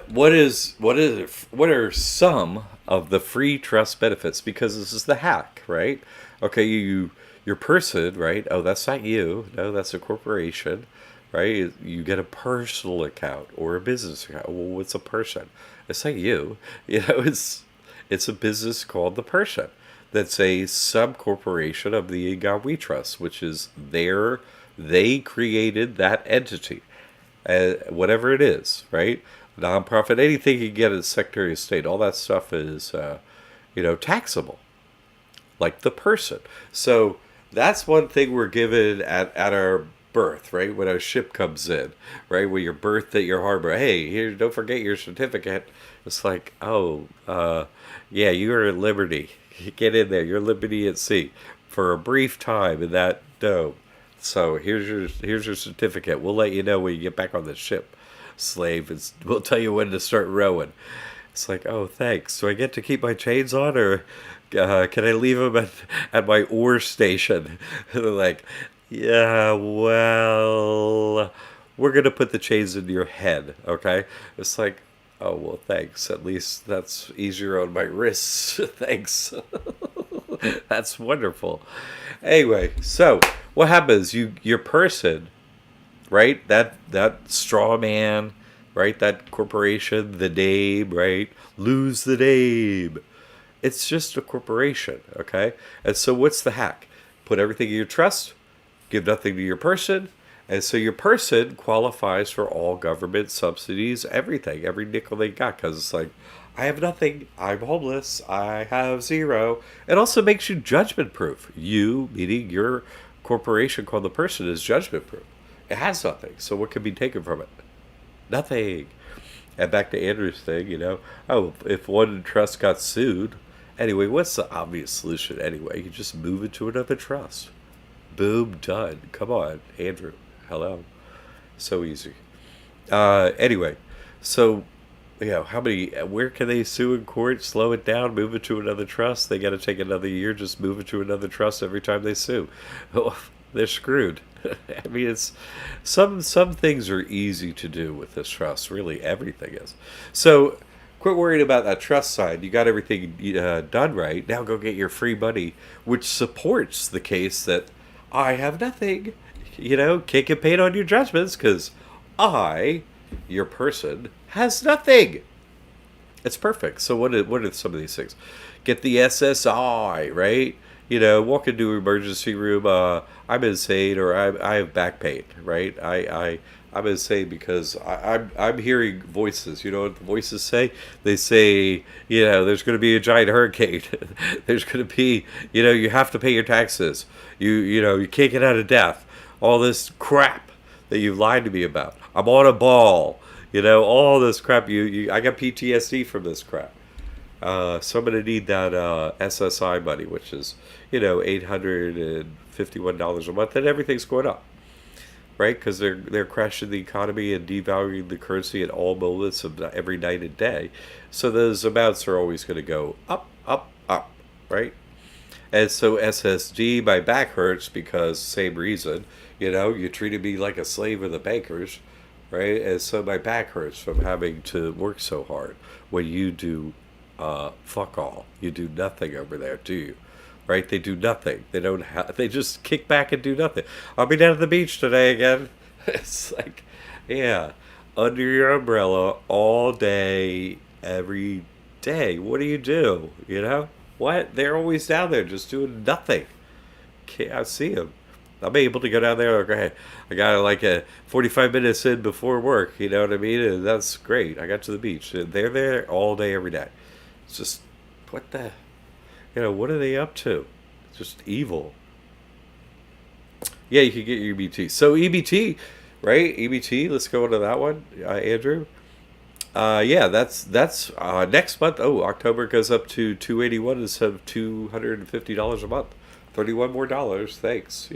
are some of the free trust benefits? Because this is the hack, right? Okay, your person, right? Oh, that's not you. No, that's a corporation, right? You get a personal account or a business account. Well, what's a person? It's not you. It's a business called the Person. That's a sub corporation of the God We Trust, which is they created that entity, whatever it is, right? Nonprofit, anything you get as Secretary of State, all that stuff is, taxable, like the person. So that's one thing we're given at our birth, right? When our ship comes in, right? When you're birthed at your harbor, hey, here, don't forget your certificate. It's like, oh, yeah, you're at liberty. Get in there. You're liberty at sea for a brief time in that dome. So here's your certificate. We'll let you know when you get back on the ship, slave. We'll tell you when to start rowing. It's like, oh, thanks. Do I get to keep my chains on, or can I leave them at my oar station? They're like, yeah, well, we're going to put the chains into your head, okay? It's like, oh, well, thanks. At least that's easier on my wrists. Thanks. That's wonderful. Anyway, so what happens? Your person, right? That straw man, right? That corporation, the name, right? Lose the name. It's just a corporation, okay? And so what's the hack? Put everything in your trust, give nothing to your person, and so your person qualifies for all government subsidies, everything, every nickel they got, because it's like, I have nothing, I'm homeless, I have zero. It also makes you judgment proof. You, meaning your corporation called the Person, is judgment proof. It has nothing, so what can be taken from it? Nothing. And back to Andrew's thing, oh, if one trust got sued, anyway, what's the obvious solution anyway? You just move it to another trust. Boom, done. Come on, Andrew. Hello. So easy. Anyway, so, where can they sue in court? Slow it down, move it to another trust. They got to take another year, just move it to another trust every time they sue. Oh, they're screwed. I mean, it's some things are easy to do with this trust. Really, everything is. So, quit worrying about that trust side. You got everything done right. Now go get your free money, which supports the case that I have nothing. Can't get paid on your judgments because your person, has nothing. It's perfect. So what are some of these things? Get the SSI, right? Walk into an emergency room. I'm insane, or I have back pain, right? I'm insane because I'm hearing voices. You know what the voices say? They say, there's going to be a giant hurricane. There's going to be, you have to pay your taxes. You can't get out of death. All this crap that you lied to me about. I'm on a ball. All this crap. I got PTSD from this crap. So I'm going to need that SSI money, which is, $851 a month, and everything's going up, right? Because they're crashing the economy and devaluing the currency at all moments of every night and day. So those amounts are always going to go up, up, up, right? And so SSD, my back hurts because same reason. You treated me like a slave of the bankers, right? And so my back hurts from having to work so hard. When you do fuck all, you do nothing over there, do you? Right? They do nothing. They don't. They just kick back and do nothing. I'll be down at the beach today again. It's like, yeah, under your umbrella all day, every day. What do? You know what? They're always down there just doing nothing. Can't I see them? I'm able to go down there. Okay, I got like a 45 minutes in before work. You know what I mean? And that's great. I got to the beach. They're there all day, every day. It's just what the, what are they up to? It's just evil. Yeah, you can get your EBT. So EBT, right? EBT. Let's go into that one, Andrew. Yeah, that's next month. Oh, October goes up to 281 instead of $250 a month. 31 more dollars. Thanks.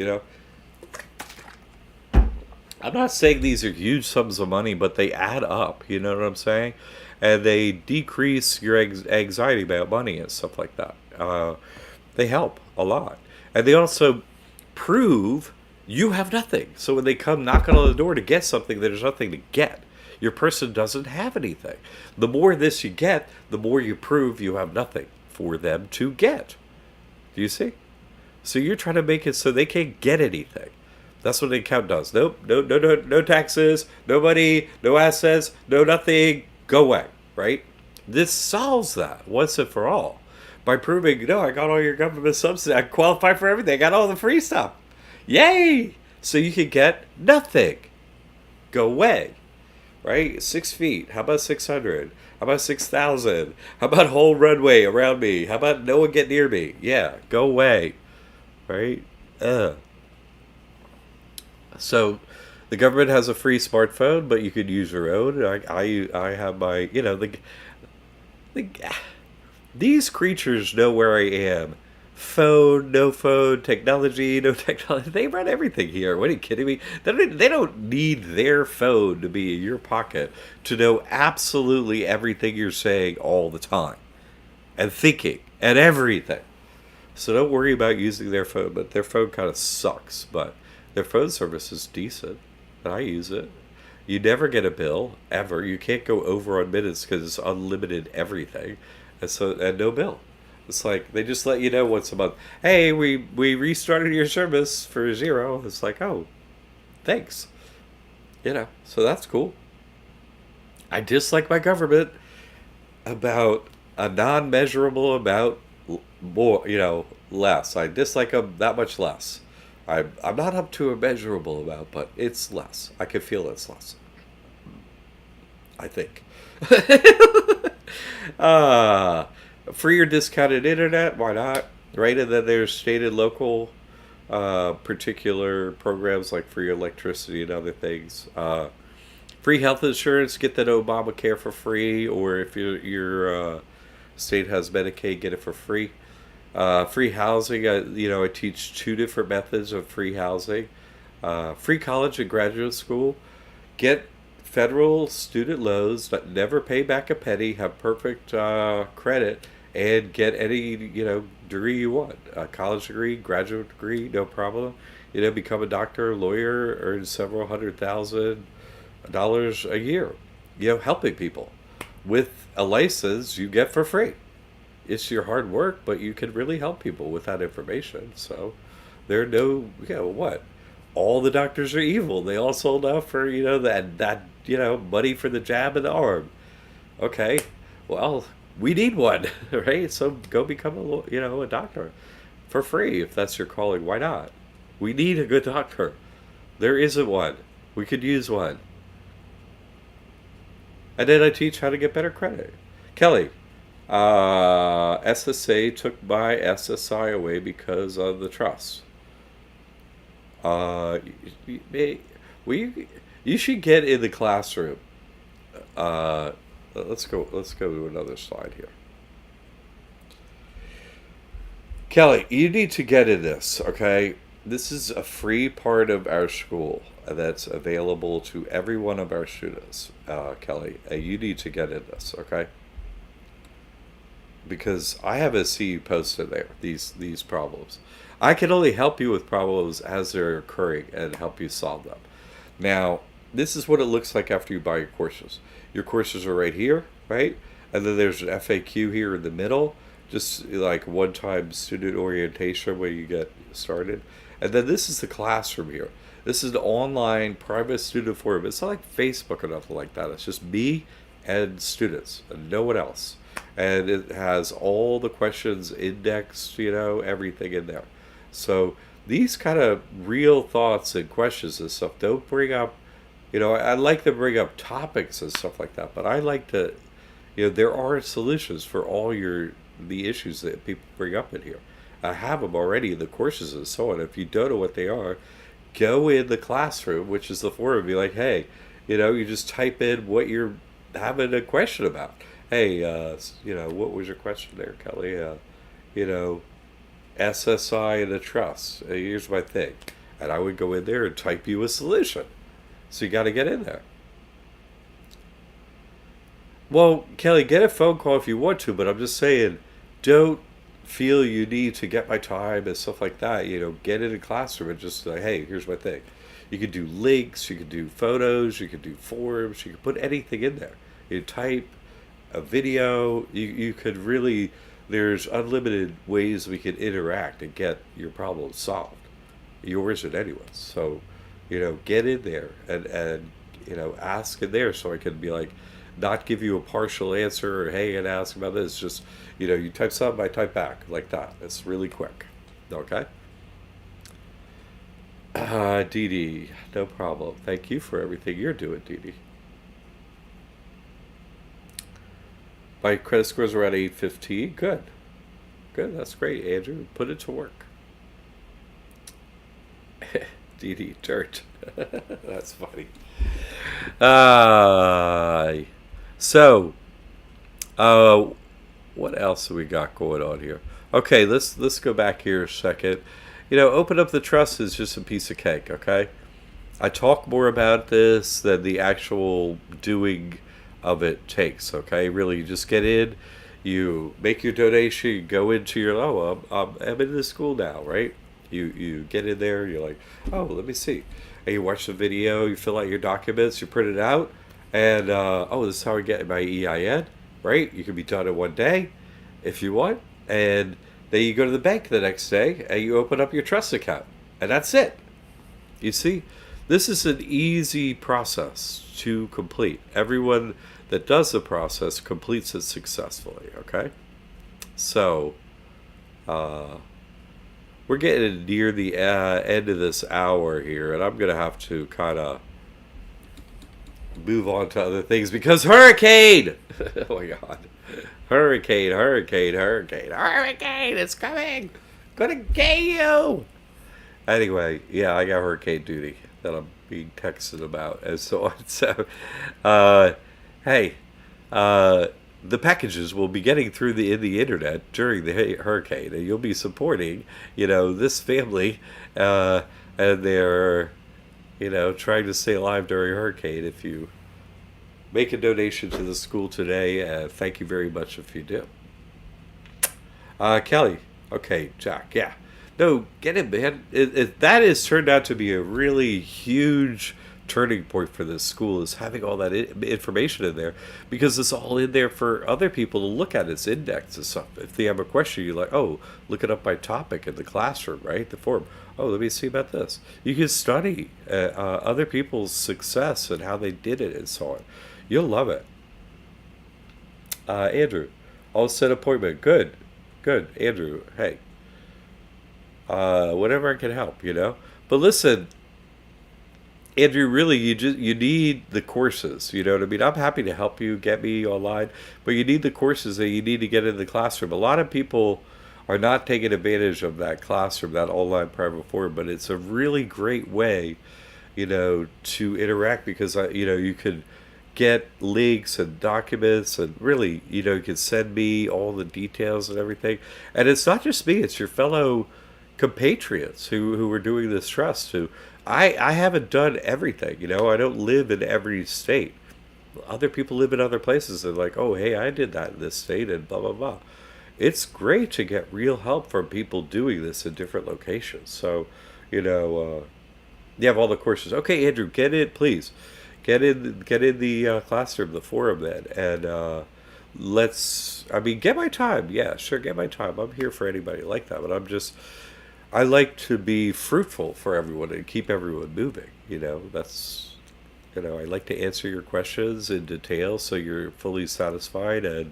I'm not saying these are huge sums of money, but they add up. You know what I'm saying? And they decrease your anxiety about money and stuff like that. They help a lot, and they also prove you have nothing. So when they come knocking on the door to get something, there's nothing to get. Your person doesn't have anything. The more this you get, the more you prove you have nothing for them to get. Do you see? So you're trying to make it so they can't get anything. That's what the account does. Nope, no taxes, no money, no assets, no nothing. Go away, right? This solves that once and for all by proving, no, I got all your government subsidy. I qualify for everything. I got all the free stuff. Yay! So you can get nothing. Go away, right? 6 feet. How about 600? How about 6,000? How about whole runway around me? How about no one get near me? Yeah, go away, right? So the government has a free smartphone, but you could use your own. I have my, these creatures know where I am. Phone, no phone, technology, no technology. They run everything here. What are you kidding me? They don't need their phone to be in your pocket to know absolutely everything you're saying all the time and thinking and everything. So don't worry about using their phone, but their phone kind of sucks. But their phone service is decent, and I use it. You never get a bill, ever. You can't go over on minutes because it's unlimited everything. And no bill. It's like they just let you know once a month. Hey, we restarted your service for 0. It's like, oh, thanks. So that's cool. I dislike my government about a non-measurable amount more, less. I dislike them that much less. I'm not up to a measurable amount, but it's less. I can feel it's less. I think. Free or discounted internet, why not? Right? And then there's state and local particular programs like free electricity and other things. Free health insurance, get that Obamacare for free, or if your state has Medicaid, get it for free. Free housing, I teach 2 different methods of free housing. Free college and graduate school. Get federal student loans that never pay back a penny, have perfect credit, and get any degree you want. A college degree, graduate degree, no problem. Become a doctor, lawyer, earn several $100,000 a year. Helping people with a license you get for free. It's your hard work, but you can really help people with that information. So there are no, what? All the doctors are evil. They all sold out for, that money for the jab in the arm. Okay, well, we need one, right? So go become a doctor for free if that's your calling. Why not? We need a good doctor. There isn't one. We could use one. And then I teach how to get better credit. Kelly, SSA took my SSI away because of the trust. You should get in the classroom. Let's go to another slide here. Kelly, you need to get in this, okay? This is a free part of our school that's available to every one of our students, Kelly. You need to get in this, okay? Because I haven't seen you posted there, these problems. I can only help you with problems as they're occurring and help you solve them. Now, this is what it looks like after you buy your courses. Your courses are right here, right? And then there's an FAQ here in the middle, just like one-time student orientation when you get started. And then this is the classroom here. This is an online private student forum. It's not like Facebook or nothing like that. It's just me and students and no one else. And it has all the questions indexed, everything in there. So these kind of real thoughts and questions and stuff don't bring up, I like to bring up topics and stuff like that, but I like to, there are solutions for all the issues that people bring up in here. I have them already in the courses and so on. If you don't know what they are, go in the classroom, which is the forum, be like, hey, you just type in what you're having a question about. Hey, what was your question there, Kelly? SSI and the trust. Here's my thing. And I would go in there and type you a solution. So you got to get in there. Well, Kelly, get a phone call if you want to, but I'm just saying, don't feel you need to get my time and stuff like that. Get in a classroom and just like, hey, here's my thing. You could do links, you could do photos, you could do forms, you could put anything in there. You type a video, you could really, there's unlimited ways we can interact and get your problem solved. Yours and anyone's. So, get in there and ask in there so I can be like, not give you a partial answer or hey, and ask about this. Just, you type something, I type back like that. It's really quick. Okay? Dee Dee, no problem. Thank you for everything you're doing, Dee Dee. My credit scores are at 815. Good. Good. That's great, Andrew. Put it to work. Dee Dee, dirt. That's funny. So, what else have we got going on here? Okay, let's go back here a second. Open up the trust is just a piece of cake, okay? I talk more about this than the actual doing of it takes, okay? Really, you just get in, you make your donation, you go into your, I'm in the school now, right? You get in there, you're like, oh, let me see. And you watch the video, you fill out your documents, you print it out, and, this is how I get my EIN, right? You can be done in one day if you want, and then you go to the bank the next day, and you open up your trust account, and that's it. You see? This is an easy process to complete. Everyone that does the process completes it successfully, okay? So, we're getting near the end of this hour here, and I'm going to have to kind of move on to other things because hurricane! Oh my God. Hurricane, it's coming! Gonna get you! Anyway, yeah, I got hurricane duty that I'm being texted about and so on. So, hey, the packages will be getting through the internet during the hurricane, and you'll be supporting, this family, and they're, trying to stay alive during a hurricane. If you make a donation to the school today, thank you very much if you do. Kelly, okay, Jack, yeah. No, get it, man. That has turned out to be a really huge turning point for this school, is having all that information in there, because it's all in there for other people to look at. It's indexed and stuff. If they have a question, you're like, oh, look it up by topic in the classroom, right? The forum. Oh, let me see about this. You can study other people's success and how they did it and so on. You'll love it. Andrew, all set appointment. Good. Andrew, hey. Whatever I can help, But listen, Andrew, really, you need the courses. You know what I mean? I'm happy to help you get me online, but you need the courses that you need to get in the classroom. A lot of people are not taking advantage of that classroom, that online private forum, but it's a really great way, to interact, because you could get links and documents, and really, you can send me all the details and everything. And it's not just me; it's your fellow compatriots who are doing this trust. I haven't done everything, I don't live in every state. Other people live in other places and like, oh, hey, I did that in this state and blah blah blah. It's great to get real help from people doing this in different locations. So, you have all the courses. Okay, Andrew, get it, please. get in the classroom, the forum, then, and let's. I mean, get my time. Yeah, sure, get my time. I'm here for anybody like that, but I like to be fruitful for everyone and keep everyone moving. That's I like to answer your questions in detail so you're fully satisfied and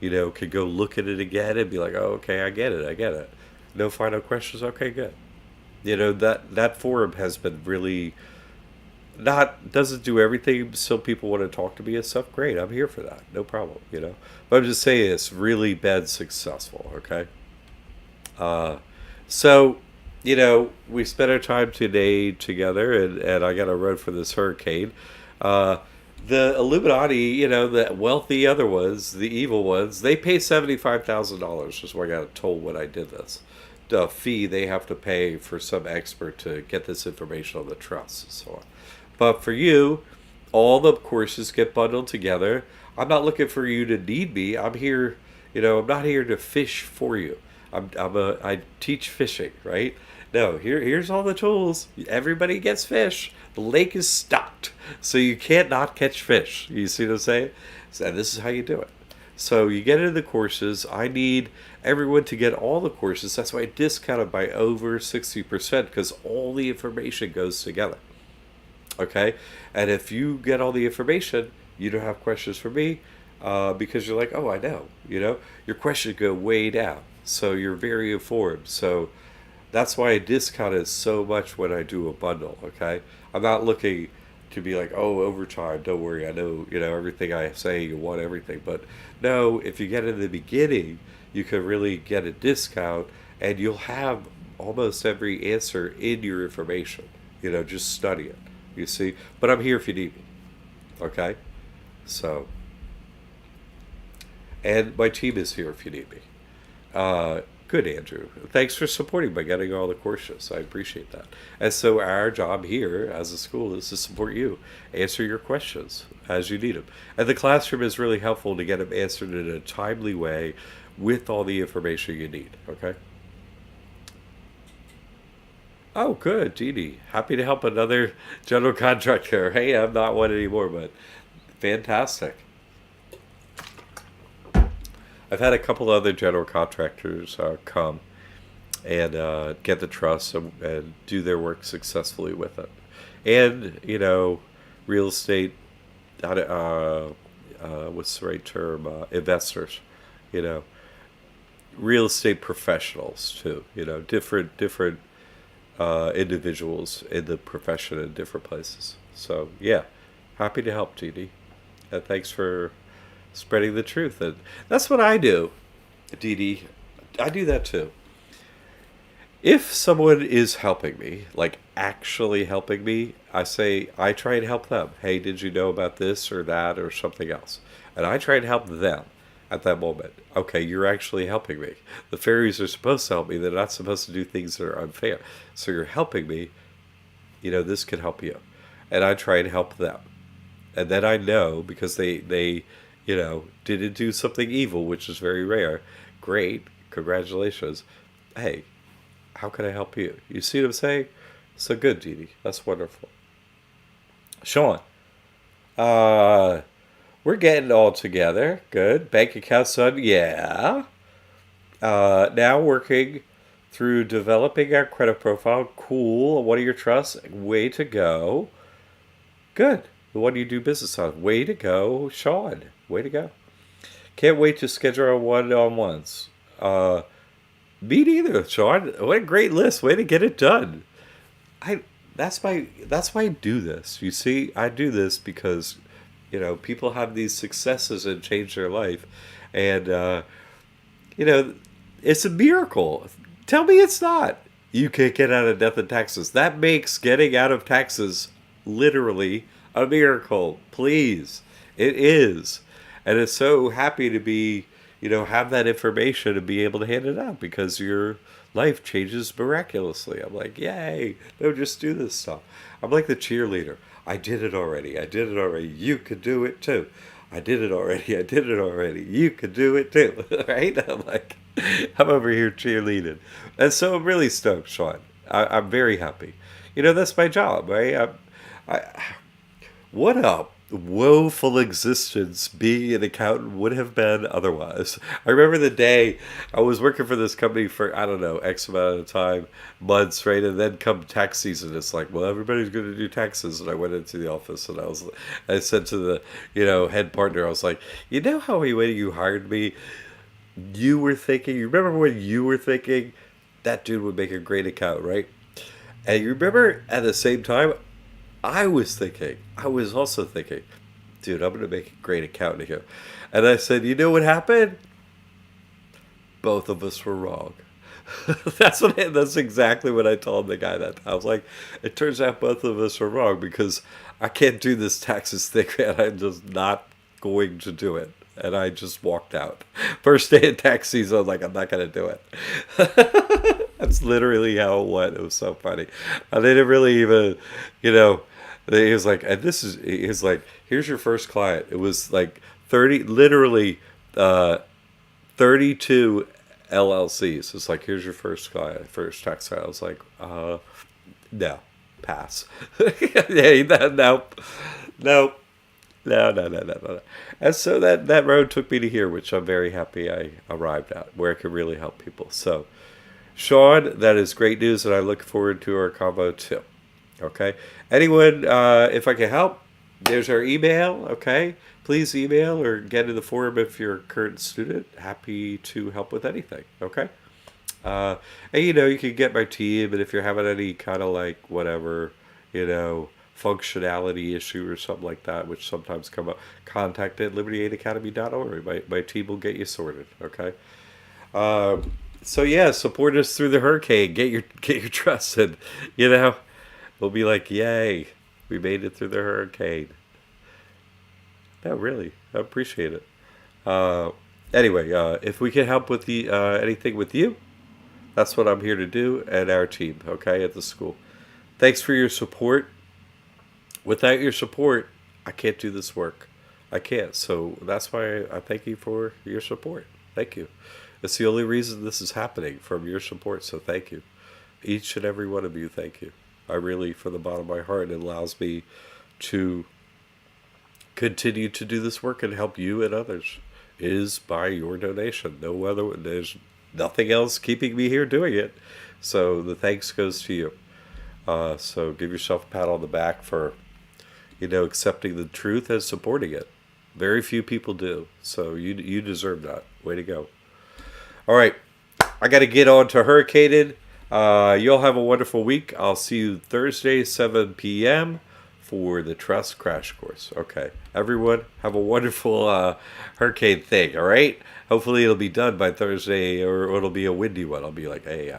could go look at it again and be like, oh, okay, I get it. No final questions. Okay, good. That forum has been really not doesn't do everything so people want to talk to me and stuff. Great, I'm here for that. No problem. But I'm just saying it's really been successful. Okay. So, we spent our time today together, and I got to run for this hurricane. Uh, the Illuminati, the wealthy other ones, the evil ones, they pay $75,000, is what I got told when I did this. The fee they have to pay for some expert to get this information on the trust and so on. But for you, all the courses get bundled together. I'm not looking for you to need me. I'm here, I'm not here to fish for you. I teach fishing, right? No, here's all the tools. Everybody gets fish. The lake is stocked, so you can't not catch fish. You see what I'm saying? So this is how you do it. So you get into the courses. I need everyone to get all the courses. That's why I discounted by over 60% because all the information goes together. Okay? And if you get all the information, you don't have questions for me because you're like, oh, I know. Your questions go way down. So you're very informed. So that's why I discount it so much when I do a bundle, okay? I'm not looking to be like, oh, overtime, don't worry, I know, everything I say, you want everything. But no, if you get in the beginning, you can really get a discount and you'll have almost every answer in your information. Just study it, you see? But I'm here if you need me, okay? So, and my team is here if you need me. Good, Andrew. Thanks for supporting by getting all the courses. I appreciate that. And so our job here as a school is to support you, answer your questions as you need them. And the classroom is really helpful to get them answered in a timely way with all the information you need, okay? Oh, good, Dee Dee. Happy to help another general contractor. Hey, I'm not one anymore, but fantastic. I've had a couple other general contractors come and get the trust and do their work successfully with it. And, real estate, what's the right term? Investors, you know, real estate professionals too, different individuals in the profession in different places. So, yeah, happy to help, Dee. And thanks for spreading the truth. And that's what I do, Dee. I do that too. If someone is helping me, like actually helping me, I try and help them. Hey, did you know about this or that or something else? And I try and help them at that moment. Okay, you're actually helping me. The fairies are supposed to help me. They're not supposed to do things that are unfair. So you're helping me. This can help you. And I try and help them. And then I know, because they didn't do something evil, which is very rare. Great. Congratulations. Hey, how can I help you? You see what I'm saying? So good, Dee. That's wonderful. Sean, we're getting all together. Good. Bank account, son. Yeah. Now working through developing our credit profile. Cool. What are your trusts? Way to go. Good. What do you do business on? Way to go, Sean. Way to go. Can't wait to schedule our one-on-ones. Me neither, Sean. What a great list. Way to get it done. That's why I do this. You see, I do this because, people have these successes and change their life. And, it's a miracle. Tell me it's not. You can't get out of death and taxes. That makes getting out of taxes literally a miracle. Please. It is. And it's so happy to be, have that information and be able to hand it out because your life changes miraculously. I'm like, yay, no, just do this stuff. I'm like the cheerleader. I did it already. You could do it too. I did it already. You could do it too. Right? I'm over here cheerleading. And so I'm really stoked, Sean. I'm very happy. That's my job, right? What a woeful existence being an accountant would have been otherwise. I remember the day I was working for this company for, I don't know, X amount of time, months, right? And then come tax season, it's like, well, everybody's going to do taxes. And I went into the office and I said to the, head partner, I was like, you know how when you hired me, you were thinking, you remember when you were thinking that dude would make a great accountant, right? And you remember at the same time, I was also thinking, dude, I'm going to make a great accountant here. And I said, you know what happened? Both of us were wrong. That's exactly what I told the guy that I was like, it turns out both of us were wrong because I can't do this taxes thing and I'm just not going to do it. And I just walked out. First day of tax season, I was like, I'm not going to do it. That's literally how it went. It was so funny. And they didn't really even, he was like, he was like, here's your first client. It was like 32 LLCs. It's like, here's your first client, first tax client. I was like, no, pass. Yeah, nope. No. And so that road took me to here, which I'm very happy I arrived at, where I could really help people. So, Sean, that is great news, and I look forward to our combo too. Okay? Anyone, if I can help, there's our email, okay? Please email or get in the forum if you're a current student. Happy to help with anything, okay? And you can get my team, and if you're having any kind of like whatever, functionality issue or something like that, which sometimes come up, contact at liberty8academy.org. My team will get you sorted, okay? So yeah, support us through the hurricane. Get your trust in, we'll be like, yay, we made it through the hurricane. No, really, I appreciate it. Anyway, if we can help with the anything with you, that's what I'm here to do, and our team, okay, at the school. Thanks for your support. Without your support, I can't do this work. I can't. So that's why I thank you for your support. Thank you. It's the only reason this is happening, from your support. So thank you. Each and every one of you, thank you. I really, from the bottom of my heart, it allows me to continue to do this work and help you and others is by your donation. There's nothing else keeping me here doing it. So the thanks goes to you. So give yourself a pat on the back for, accepting the truth and supporting it. Very few people do. So you deserve that. Way to go. All right. I got to get on to Hurricaneed. You'll have a wonderful week. I'll see you Thursday, 7 p.m. for the Trust Crash Course. Okay. Everyone, have a wonderful hurricane thing, all right? Hopefully it'll be done by Thursday, or it'll be a windy one. I'll be like, hey,